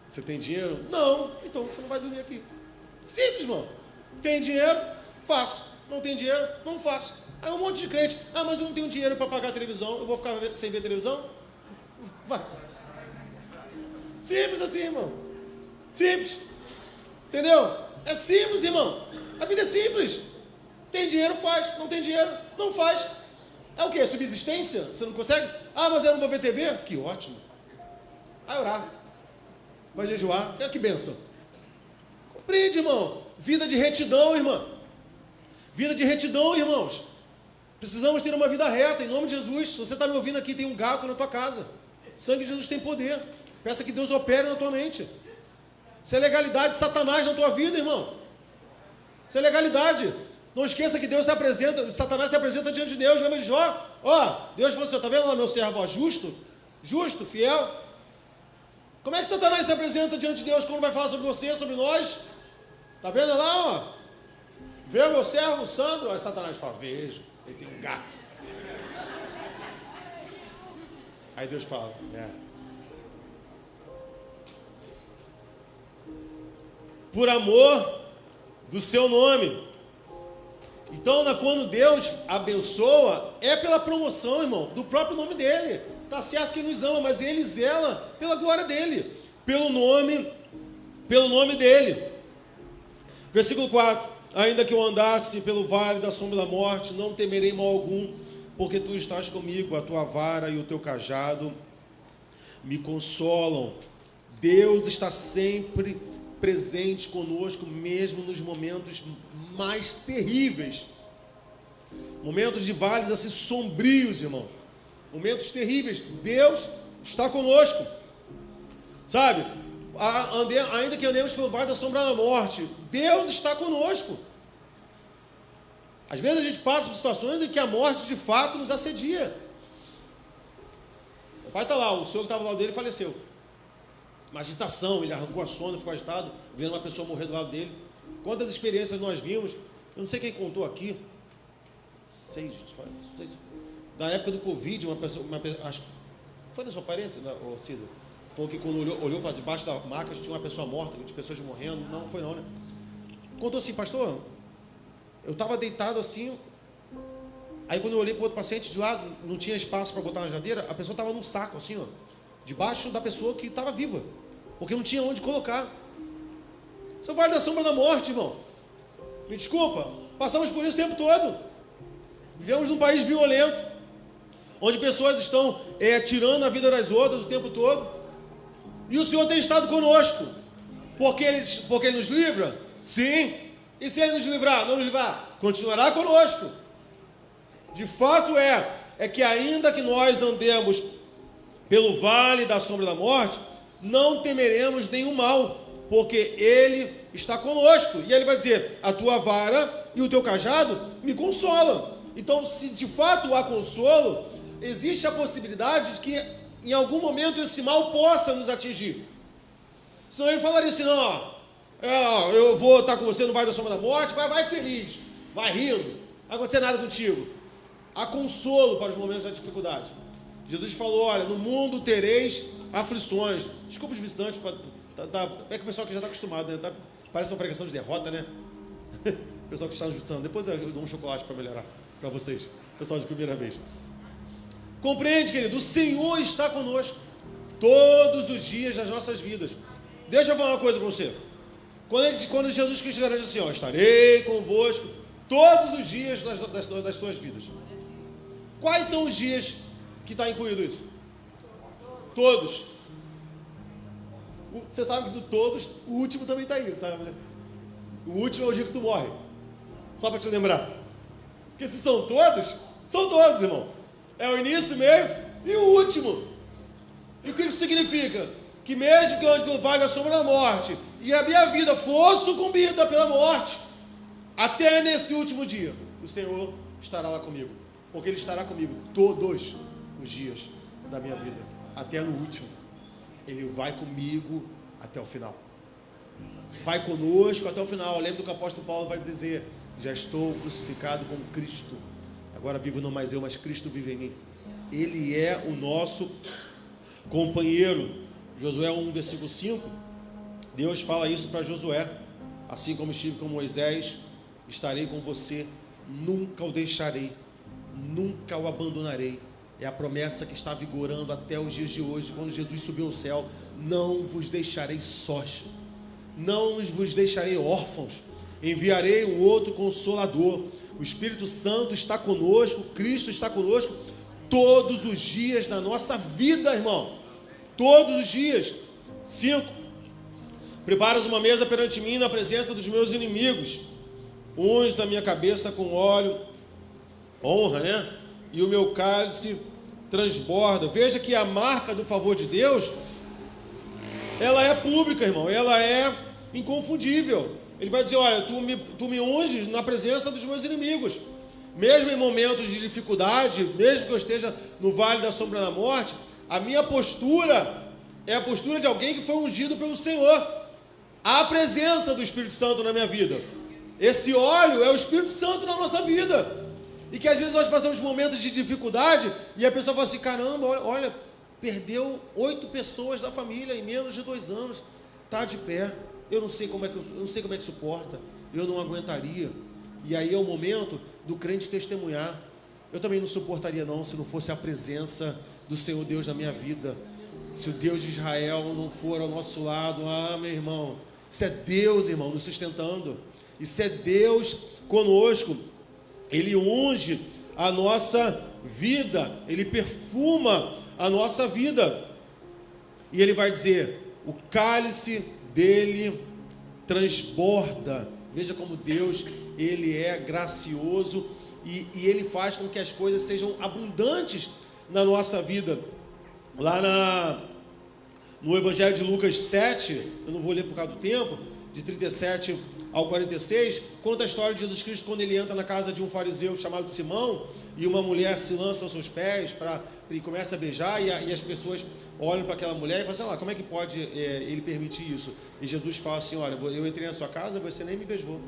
Você tem dinheiro? Não, então você não vai dormir aqui. Simples, irmão. Tem dinheiro? Faço. Não tem dinheiro? Não faço. Aí um monte de crente, mas eu não tenho dinheiro para pagar a televisão, eu vou ficar sem ver televisão? Vai. Simples assim, irmão. Simples. Entendeu? É simples, irmão. A vida é simples. Tem dinheiro, faz. Não tem dinheiro, não faz. É o quê? Subsistência? Você não consegue? Mas eu não vou ver TV? Que ótimo. Vai orar. Vai jejuar. Que bênção. Compreende, irmão. Vida de retidão, irmã. Vida de retidão, irmãos. Precisamos ter uma vida reta, em nome de Jesus. Se você está me ouvindo aqui, tem um gato na tua casa. O sangue de Jesus tem poder. Peça que Deus opere na tua mente. Isso é legalidade de Satanás na tua vida, irmão. Isso é legalidade. Não esqueça que Deus se apresenta, Satanás se apresenta diante de Deus. Lembra de Jó? Deus falou assim, está vendo lá meu servo, justo, fiel. Como é que Satanás se apresenta diante de Deus quando vai falar sobre você, sobre nós? Está vendo lá, Vê o meu servo, Sandro? Aí Satanás fala, vejo, ele tem um gato. Aí Deus fala, por amor do seu nome. Então, quando Deus abençoa, é pela promoção, irmão, do próprio nome dele. Está certo que ele nos ama, mas ele zela pela glória dele, pelo nome dele. Versículo 4. Ainda que eu andasse pelo vale da sombra da morte, não temerei mal algum, porque tu estás comigo, a tua vara e o teu cajado me consolam. Deus está sempre presente conosco, mesmo nos momentos mais terríveis. Momentos de vales assim sombrios, irmãos. Momentos terríveis. Deus está conosco. Sabe? Ainda que andemos pelo vale da sombra da morte, Deus está conosco. Às vezes a gente passa por situações em que a morte de fato nos assedia. Meu pai está lá, o senhor que estava ao lado dele faleceu. Uma agitação, ele arrancou a sono, ficou agitado, vendo uma pessoa morrer do lado dele. Quantas experiências nós vimos, eu não sei quem contou aqui, não sei se da época do Covid, uma pessoa acho que foi da sua parente, Cida? Falou que quando olhou para debaixo da maca, tinha uma pessoa morta, de pessoas morrendo. Não foi não, né? Contou assim, pastor, eu estava deitado assim, aí quando eu olhei para o outro paciente de lado, não tinha espaço para botar na geladeira, a pessoa estava num saco assim, debaixo da pessoa que estava viva, porque não tinha onde colocar. Isso é o vale da sombra da morte, irmão. Me desculpa, passamos por isso o tempo todo. Vivemos num país violento, onde pessoas estão tirando a vida das outras o tempo todo. E o Senhor tem estado conosco. Porque Ele nos livra? Sim. E se Ele nos livrar, não nos livrar? Continuará conosco. De fato é que ainda que nós andemos pelo vale da sombra da morte, não temeremos nenhum mal, porque Ele está conosco. E Ele vai dizer, a tua vara e o teu cajado me consolam. Então, se de fato há consolo, existe a possibilidade de que em algum momento esse mal possa nos atingir. Senão Ele falaria assim, não, eu vou estar com você no vale da sombra da morte, vai feliz, vai rindo, não vai acontecer nada contigo. Há consolo para os momentos da dificuldade. Jesus falou, olha, no mundo tereis aflições. Desculpa os visitantes, é que o pessoal que já está acostumado, né? Parece uma pregação de derrota, né? O pessoal que está nos visitando. Depois eu dou um chocolate para melhorar para vocês, pessoal de primeira vez. Compreende, querido? O Senhor está conosco todos os dias das nossas vidas. Deixa eu falar uma coisa para você. Quando Jesus Cristo garante assim, estarei convosco todos os dias das suas vidas. Quais são os dias que está incluído isso? Todos. Você sabe que do todos, o último também está aí, sabe, né? O último é o dia que tu morre. Só para te lembrar. Porque se são todos, irmão. É o início, meio e o último. E o que isso significa? que mesmo que eu ande pelo vale da sombra da morte, e a minha vida for sucumbida pela morte, até nesse último dia, o Senhor estará lá comigo, porque Ele estará comigo todos os dias da minha vida, até no último. Ele vai comigo até o final, vai conosco até o final. Lembra do que o apóstolo Paulo vai dizer: já estou crucificado com Cristo, agora vivo não mais eu, mas Cristo vive em mim. Ele é o nosso companheiro. Josué 1, versículo 5, Deus fala isso para Josué: assim como estive com Moisés, estarei com você, nunca o deixarei, nunca o abandonarei. É a promessa que está vigorando até os dias de hoje. Quando Jesus subiu ao céu: não vos deixarei sós, não vos deixarei órfãos, enviarei um outro Consolador. O Espírito Santo está conosco, Cristo está conosco todos os dias da nossa vida, irmão, todos os dias. 5, preparas uma mesa perante mim na presença dos meus inimigos, unges da minha cabeça com óleo, honra, né? E o meu cálice transborda. Veja que a marca do favor de Deus, ela é pública, irmão, ela é inconfundível. Ele vai dizer: olha, tu me unges na presença dos meus inimigos. Mesmo em momentos de dificuldade, mesmo que eu esteja no vale da sombra da morte, a minha postura é a postura de alguém que foi ungido pelo Senhor. Há a presença do Espírito Santo na minha vida. Esse óleo é o Espírito Santo na nossa vida. E que às vezes nós passamos momentos de dificuldade e a pessoa fala assim: caramba, olha, perdeu 8 pessoas da família em menos de 2 anos. Está de pé. Eu não sei como é que suporta. Eu não aguentaria. E aí é o momento do crente testemunhar: eu também não suportaria não, se não fosse a presença do Senhor Deus na minha vida. Se o Deus de Israel não for ao nosso lado, meu irmão, isso é Deus, irmão, nos sustentando. Isso é Deus conosco. Ele unge a nossa vida, Ele perfuma a nossa vida. E Ele vai dizer: o cálice dele transborda. Veja como Deus, Ele é gracioso e Ele faz com que as coisas sejam abundantes na nossa vida. Lá no Evangelho de Lucas 7, eu não vou ler por causa do tempo, de 37 ao 46, conta a história de Jesus Cristo quando Ele entra na casa de um fariseu chamado Simão, e uma mulher se lança aos seus pés e começa a beijar, e as pessoas olham para aquela mulher e falam assim: como é que pode Ele permitir isso? E Jesus fala assim: olha, eu entrei na sua casa, você nem me beijou,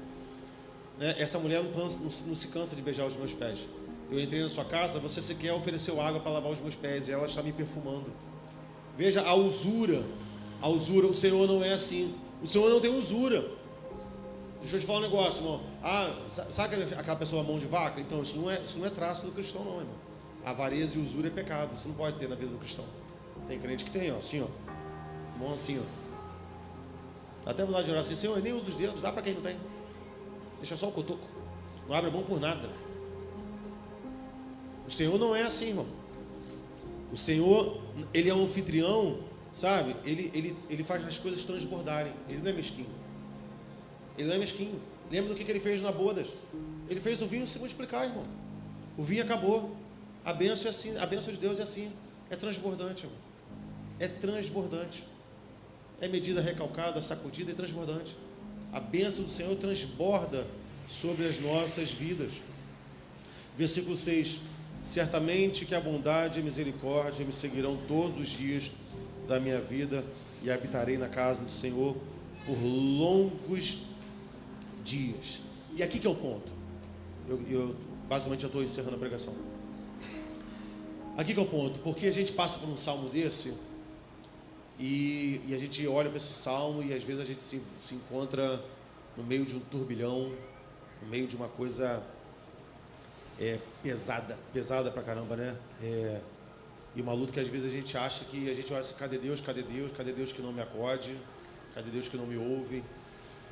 né? Essa mulher não se cansa de beijar os meus pés. Eu entrei na sua casa, você sequer ofereceu água para lavar os meus pés, e ela está me perfumando. Veja a usura, o Senhor não é assim, o Senhor não tem usura. Deixa eu te falar um negócio, irmão. Sabe aquela pessoa mão de vaca? Então, isso não é traço do cristão, não, irmão. Avareza e usura é pecado. Isso não pode ter na vida do cristão. Tem crente que tem, ó, assim, ó. Mão assim, ó. Dá até vontade de orar assim: Senhor, eu nem uso os dedos, dá para quem não tem. Deixa só o cotoco. Não abre a mão por nada. O Senhor não é assim, irmão. O Senhor, Ele é um anfitrião, sabe? Ele faz as coisas transbordarem. Ele não é mesquinho. Ele não é mesquinho. Lembra do que Ele fez na bodas? Ele fez o vinho se multiplicar, irmão. O vinho acabou. A bênção é assim. A bênção de Deus é assim. É transbordante, irmão. É transbordante. É medida recalcada, sacudida e transbordante. A bênção do Senhor transborda sobre as nossas vidas. Versículo 6. Certamente que a bondade e a misericórdia me seguirão todos os dias da minha vida, e habitarei na casa do Senhor por longos dias. E aqui que é o ponto. Eu basicamente já estou encerrando a pregação. Aqui que é o ponto, porque a gente passa por um salmo desse e a gente olha para esse salmo e às vezes a gente se encontra no meio de um turbilhão, no meio de uma coisa pesada pra caramba, né? E uma luta que às vezes a gente acha que a gente olha assim: cadê Deus? Cadê Deus? Cadê Deus que não me acode? Cadê Deus que não me ouve?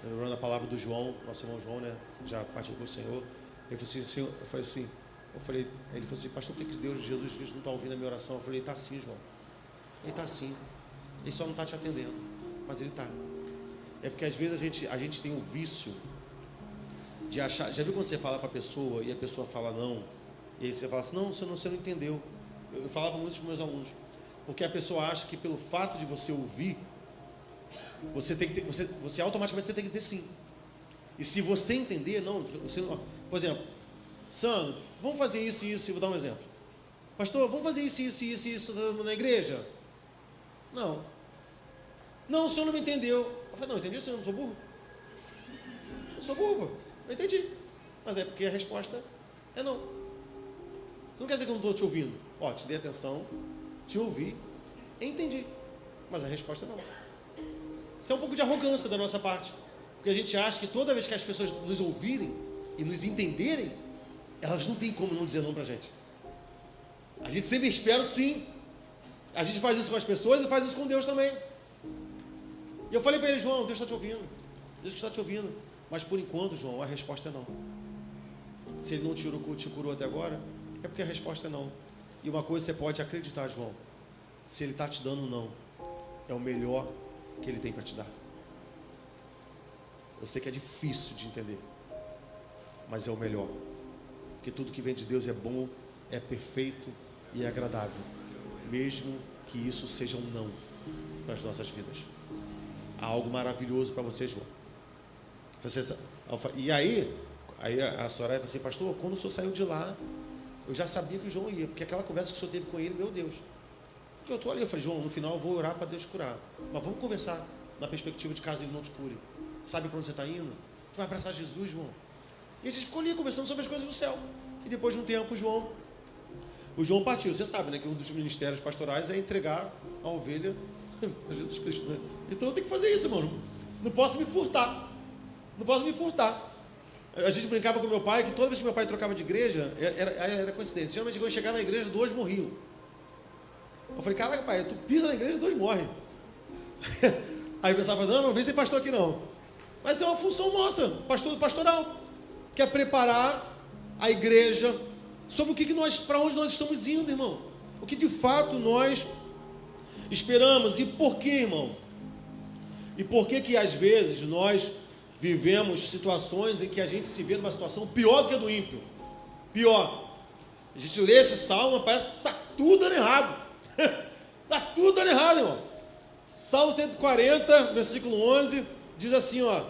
Lembrando a palavra do João, nosso irmão João, né? Já partiu com o Senhor. Ele falou assim: Senhor, ele falou assim: pastor, por que Deus, Jesus Cristo não está ouvindo a minha oração? Eu falei: ele está sim, João. Ele está sim. Ele só não está te atendendo, mas ele está. É porque às vezes a gente tem um vício de achar. Já viu quando você fala para a pessoa e a pessoa fala não? E aí você fala assim: não, você não entendeu. Eu falava muito com meus alunos. Porque a pessoa acha que pelo fato de você ouvir, você tem que ter, você automaticamente você tem que dizer sim. E se você entender, não, você, por exemplo, Sandro, vamos fazer isso e isso, vou dar um exemplo. Pastor, vamos fazer isso e isso na igreja? Não. Não, o senhor não me entendeu. Eu falei, não, entendi, senhor, eu não sou burro. Eu sou burro, eu entendi. Mas é porque a resposta é não. Isso não quer dizer que eu não estou te ouvindo. Ó, te dei atenção, te ouvi, entendi. Mas a resposta é não. Isso é um pouco de arrogância da nossa parte. Porque a gente acha que toda vez que as pessoas nos ouvirem e nos entenderem, elas não têm como não dizer não pra gente. A gente sempre espera o sim. A gente faz isso com as pessoas e faz isso com Deus também. E eu falei para ele, João, Deus está te ouvindo. Deus está te ouvindo. Mas por enquanto, João, a resposta é não. Se ele não te curou até agora, é porque a resposta é não. E uma coisa você pode acreditar, João. Se ele está te dando um não, é o melhor que ele tem para te dar. Eu sei que é difícil de entender, mas é o melhor. Porque tudo que vem de Deus é bom, é perfeito e é agradável. Mesmo que isso seja um não para as nossas vidas. Há algo maravilhoso para você, João. E aí a Soraya falou assim, pastor, quando o senhor saiu de lá, eu já sabia que o João ia, porque aquela conversa que o senhor teve com ele, meu Deus. Porque eu estou ali, eu falei, João, no final eu vou orar para Deus curar. Mas vamos conversar na perspectiva de caso ele não te cure. Sabe para onde você está indo? Tu vai abraçar Jesus, João. E a gente ficou ali conversando sobre as coisas do céu. E depois de um tempo, o João partiu. Você sabe, né, que um dos ministérios pastorais é entregar a ovelha a Jesus Cristo, né? Então eu tenho que fazer isso, irmão. Não posso me furtar. A gente brincava com meu pai que toda vez que meu pai trocava de igreja, era coincidência. Geralmente quando eu chegar na igreja, 2 morriam. Eu falei, caraca, pai, tu pisa na igreja, 2 morrem. Aí eu pensava, não vem ser pastor aqui não. Mas é uma função nossa, pastoral, que é preparar a igreja sobre para onde nós estamos indo, irmão. O que de fato nós esperamos. E por quê, irmão? E por que às vezes nós vivemos situações em que a gente se vê numa situação pior do que a do ímpio? Pior. A gente lê esse salmo, parece que está tudo dando errado. Está tudo dando errado, irmão. Salmo 140, versículo 11, diz assim, ó: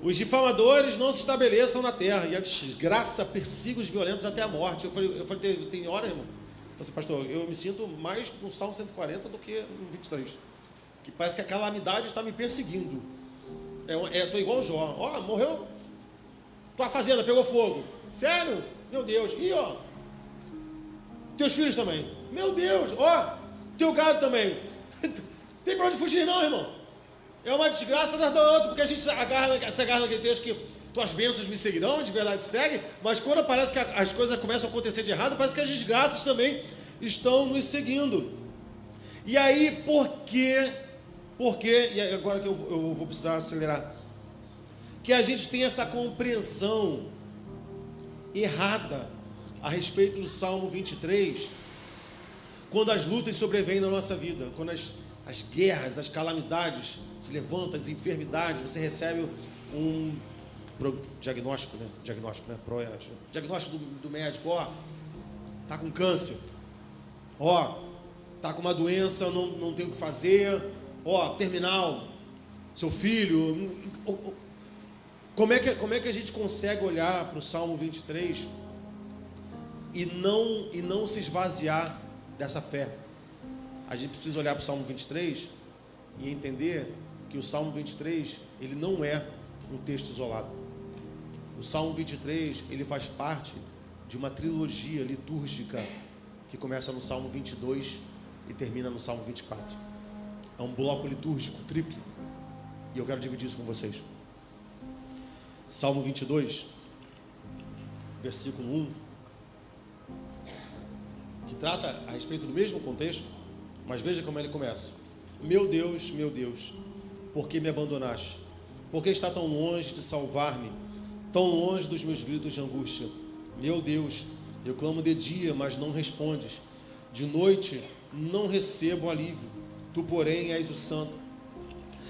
os difamadores não se estabeleçam na terra, e a desgraça persiga os violentos até a morte. Eu falei, tem hora, irmão? Eu falei assim, pastor, eu me sinto mais no Salmo 140 do que no 23. Que parece que a calamidade está me perseguindo. Estou igual o Jó. Ó, morreu. Tua fazenda pegou fogo. Sério? Meu Deus. E ó, teus filhos também. Meu Deus. Ó, teu gado também. Tem para onde fugir não, irmão. É uma desgraça atrás da outra, porque a gente se agarra naquele texto que tuas bênçãos me seguirão, de verdade segue, mas quando parece que as coisas começam a acontecer de errado, parece que as desgraças também estão nos seguindo. E aí, por quê? E agora que eu vou precisar acelerar, que a gente tem essa compreensão errada a respeito do Salmo 23, quando as lutas sobrevêm na nossa vida, quando as guerras, as calamidades se levantam, as enfermidades, você recebe um diagnóstico, né? Diagnóstico do médico, ó, tá com câncer, ó, tá com uma doença, não tem o que fazer, ó, terminal, seu filho. Como é que a gente consegue olhar para o Salmo 23 e não se esvaziar dessa fé? A gente precisa olhar para o Salmo 23 e entender que o Salmo 23, ele não é um texto isolado. O Salmo 23, ele faz parte de uma trilogia litúrgica que começa no Salmo 22 e termina no Salmo 24. É um bloco litúrgico triplo. E eu quero dividir isso com vocês. Salmo 22, versículo 1, que trata a respeito do mesmo contexto, mas veja como ele começa. Meu Deus, por que me abandonaste? Por que está tão longe de salvar-me? Tão longe dos meus gritos de angústia? Meu Deus, eu clamo de dia, mas não respondes. De noite não recebo alívio. Tu, porém, és o santo,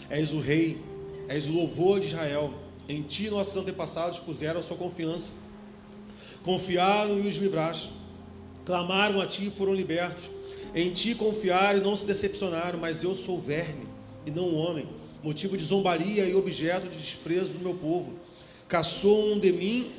és o rei, és o louvor de Israel. Em ti nossos antepassados puseram a sua confiança. Confiaram e os livraste. Clamaram a ti e foram libertos. Em ti confiaram e não se decepcionaram, mas eu sou verme e não homem, motivo de zombaria e objeto de desprezo do meu povo. Caçoam de mim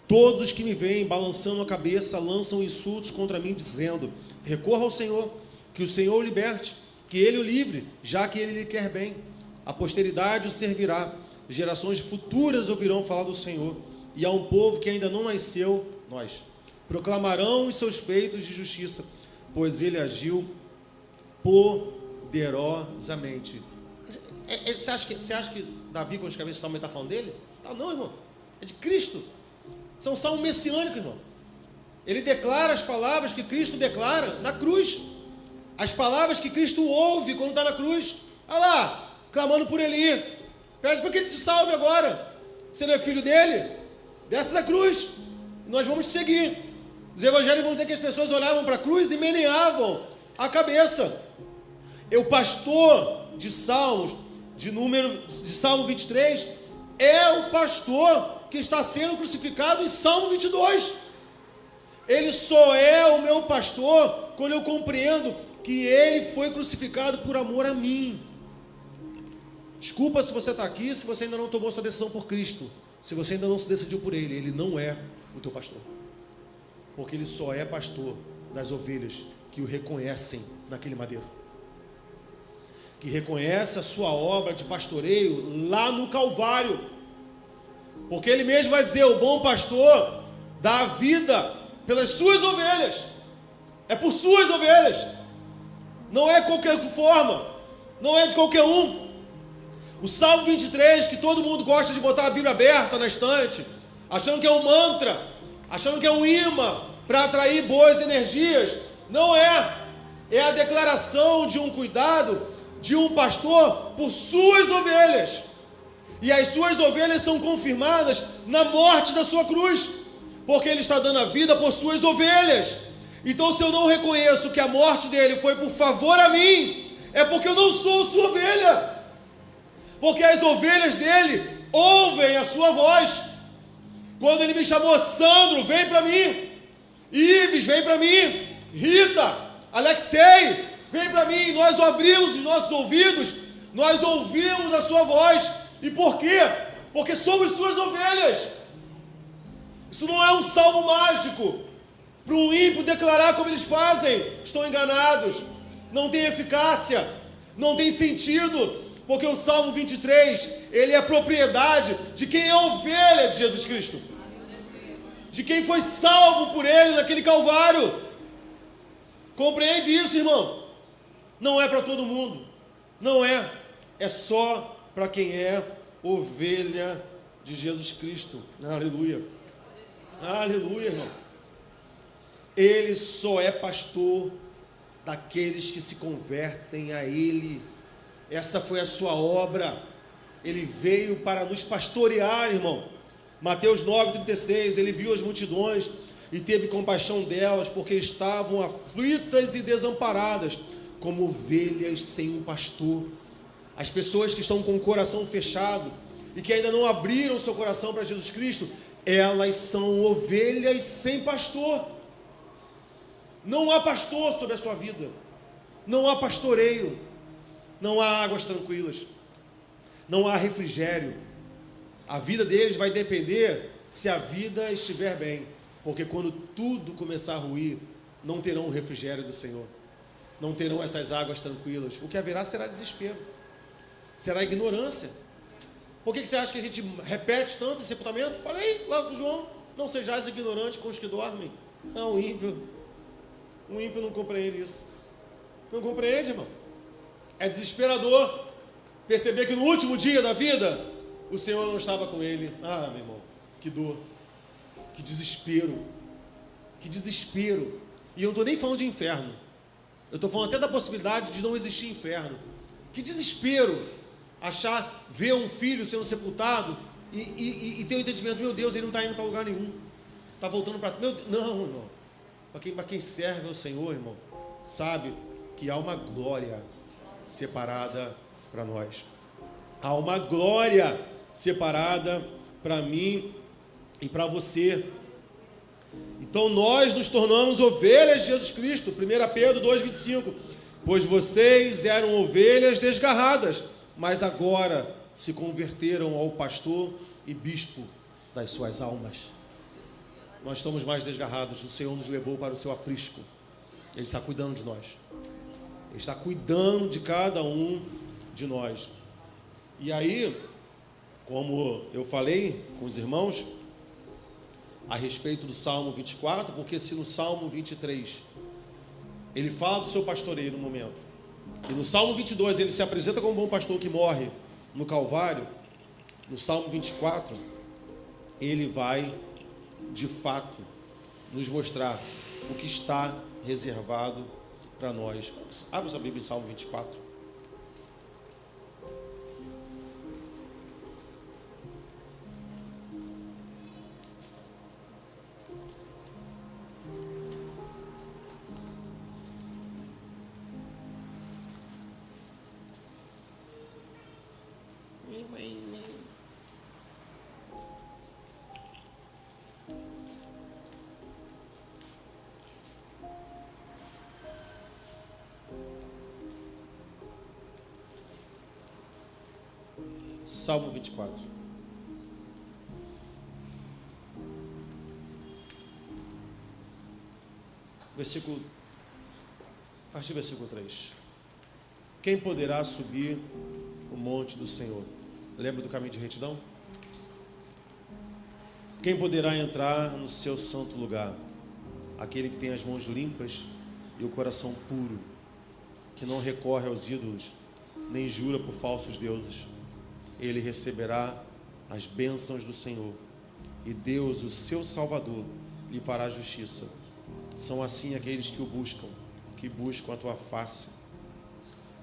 todos os que me veem, balançando a cabeça, lançam insultos contra mim, dizendo: recorra ao Senhor, que o Senhor o liberte, que ele o livre, já que ele lhe quer bem. A posteridade o servirá, gerações futuras ouvirão falar do Senhor, e a um povo que ainda não nasceu, nós proclamarão os seus feitos de justiça, pois ele agiu poderosamente. Você acha que Davi, quando escreveu esse salmo, está falando dele? Não, irmão. É de Cristo. Isso é um salmo messiânico, irmão. Ele declara as palavras que Cristo declara na cruz. As palavras que Cristo ouve quando está na cruz. Olha lá, clamando por Eli. Pede para que ele te salve agora. Você não é filho dele? Desce da cruz. Nós vamos seguir. Os evangelhos vão dizer que as pessoas olhavam para a cruz e meneavam a cabeça. O pastor de Salmos, de Salmo 23, é o pastor que está sendo crucificado em Salmo 22. Ele só é o meu pastor quando eu compreendo que ele foi crucificado por amor a mim. Desculpa se você está aqui, se você ainda não tomou sua decisão por Cristo, se você ainda não se decidiu por ele. Ele não é o teu pastor, porque ele só é pastor das ovelhas que o reconhecem naquele madeiro, que reconhece a sua obra de pastoreio lá no Calvário, porque ele mesmo vai dizer: o bom pastor dá a vida pelas suas ovelhas, é por suas ovelhas, não é qualquer forma, não é de qualquer um. O Salmo 23, que todo mundo gosta de botar a Bíblia aberta na estante, achando que é um mantra, achando que é um imã para atrair boas energias, não é. É a declaração de um cuidado de um pastor por suas ovelhas. E as suas ovelhas são confirmadas na morte da sua cruz, porque ele está dando a vida por suas ovelhas. Então, se eu não reconheço que a morte dele foi por favor a mim, é porque eu não sou sua ovelha. Porque as ovelhas dele ouvem a sua voz. Quando ele me chamou: Sandro, vem para mim. Ives, vem para mim. Rita, Alexei, vem para mim. Nós abrimos os nossos ouvidos, nós ouvimos a sua voz. E por quê? Porque somos suas ovelhas. Isso não é um salmo mágico para um ímpio declarar como eles fazem. Estão enganados. Não tem eficácia, não tem sentido. Porque o Salmo 23, ele é propriedade de quem é ovelha de Jesus Cristo, de quem foi salvo por ele naquele Calvário. Compreende isso, irmão? Não é para todo mundo, não é. É só para quem é ovelha de Jesus Cristo. Aleluia. Aleluia, irmão. Ele só é pastor daqueles que se convertem a ele. Essa foi a sua obra. Ele veio para nos pastorear, irmão. Mateus 9,36, ele viu as multidões e teve compaixão delas, porque estavam aflitas e desamparadas, como ovelhas sem um pastor. As pessoas que estão com o coração fechado e que ainda não abriram seu coração para Jesus Cristo, elas são ovelhas sem pastor. Não há pastor sobre a sua vida, não há pastoreio, não há águas tranquilas, não há refrigério. A vida deles vai depender se a vida estiver bem, porque quando tudo começar a ruir, não terão o refrigério do Senhor, não terão essas águas tranquilas. O que haverá será desespero, será ignorância. Por que você acha que a gente repete tanto esse sepultamento? Falei lá com João: não sejais ignorantes com os que dormem. Não, o ímpio não compreende isso. Não compreende, irmão. É desesperador perceber que no último dia da vida o Senhor não estava com ele. Ah, meu irmão, que dor, que desespero, que desespero. E eu não estou nem falando de inferno, eu estou falando até da possibilidade de não existir inferno. Que desespero ver um filho sendo sepultado e ter o entendimento: meu Deus, ele não está indo para lugar nenhum, está voltando para... Não, irmão. Para quem serve ao Senhor, irmão, sabe que há uma glória separada para nós. Há uma glória separada para mim e para você. Então nós nos tornamos ovelhas de Jesus Cristo. 1 Pedro 2,25. Pois vocês eram ovelhas desgarradas, mas agora se converteram ao pastor e bispo das suas almas. Nós estamos mais desgarrados. O Senhor nos levou para o seu aprisco. Ele está cuidando de nós. Ele está cuidando de cada um de nós. E aí, como eu falei com os irmãos a respeito do Salmo 24, porque se no Salmo 23 ele fala do seu pastoreio no momento, e no Salmo 22 ele se apresenta como um bom pastor que morre no Calvário, no Salmo 24 ele vai de fato nos mostrar o que está reservado para nós. Abre sua Bíblia em Salmo 24. Salmo 24. A partir do versículo 3. Quem poderá subir o monte do Senhor? Lembra do caminho de retidão? Quem poderá entrar no seu santo lugar? Aquele que tem as mãos limpas e o coração puro, que não recorre aos ídolos, nem jura por falsos deuses. Ele receberá as bênçãos do Senhor, e Deus, o seu Salvador, lhe fará justiça. São assim aqueles que o buscam, que buscam a tua face,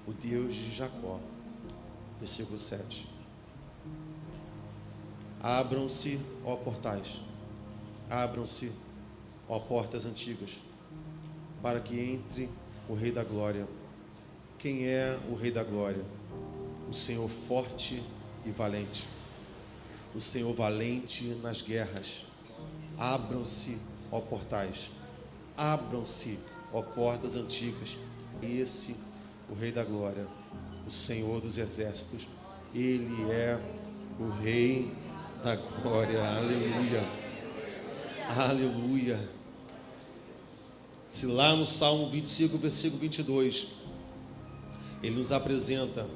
o Deus de Jacó. Versículo 7. Abram-se, ó portais, abram-se, ó portas antigas, para que entre o Rei da Glória. Quem é o Rei da Glória? O Senhor forte e valente, o Senhor valente nas guerras. Abram-se, ó portais, abram-se, ó portas antigas. Esse, o Rei da Glória, o Senhor dos exércitos, Ele é o Rei da Glória. Aleluia, aleluia. Se lá no Salmo 25, versículo 22, ele nos apresenta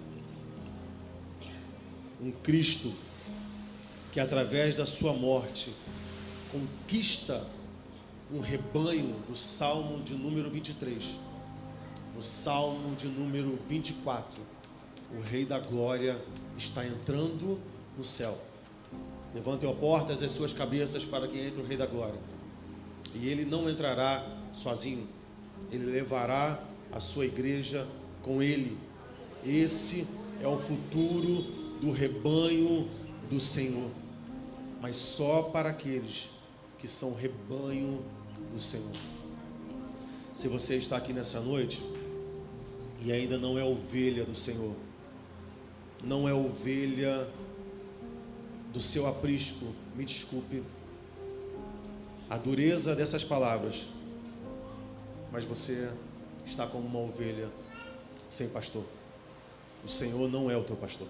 um Cristo que através da sua morte conquista um rebanho. No Salmo de número 23, no Salmo de número 24, o Rei da Glória está entrando no céu. Levantem, ó portas, as suas cabeças, para que entre o Rei da Glória. E ele não entrará sozinho, ele levará a sua igreja com ele. Esse é o futuro do rebanho do Senhor, mas só para aqueles que são rebanho do Senhor. Se você está aqui nessa noite e ainda não é ovelha do Senhor, não é ovelha do seu aprisco, me desculpe a dureza dessas palavras, mas você está como uma ovelha sem pastor. O Senhor não é o teu pastor,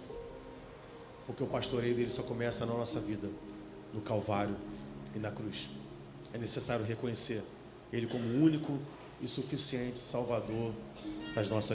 porque o pastoreio dele só começa na nossa vida, no Calvário e na cruz. É necessário reconhecer ele como o único e suficiente Salvador das nossas vidas.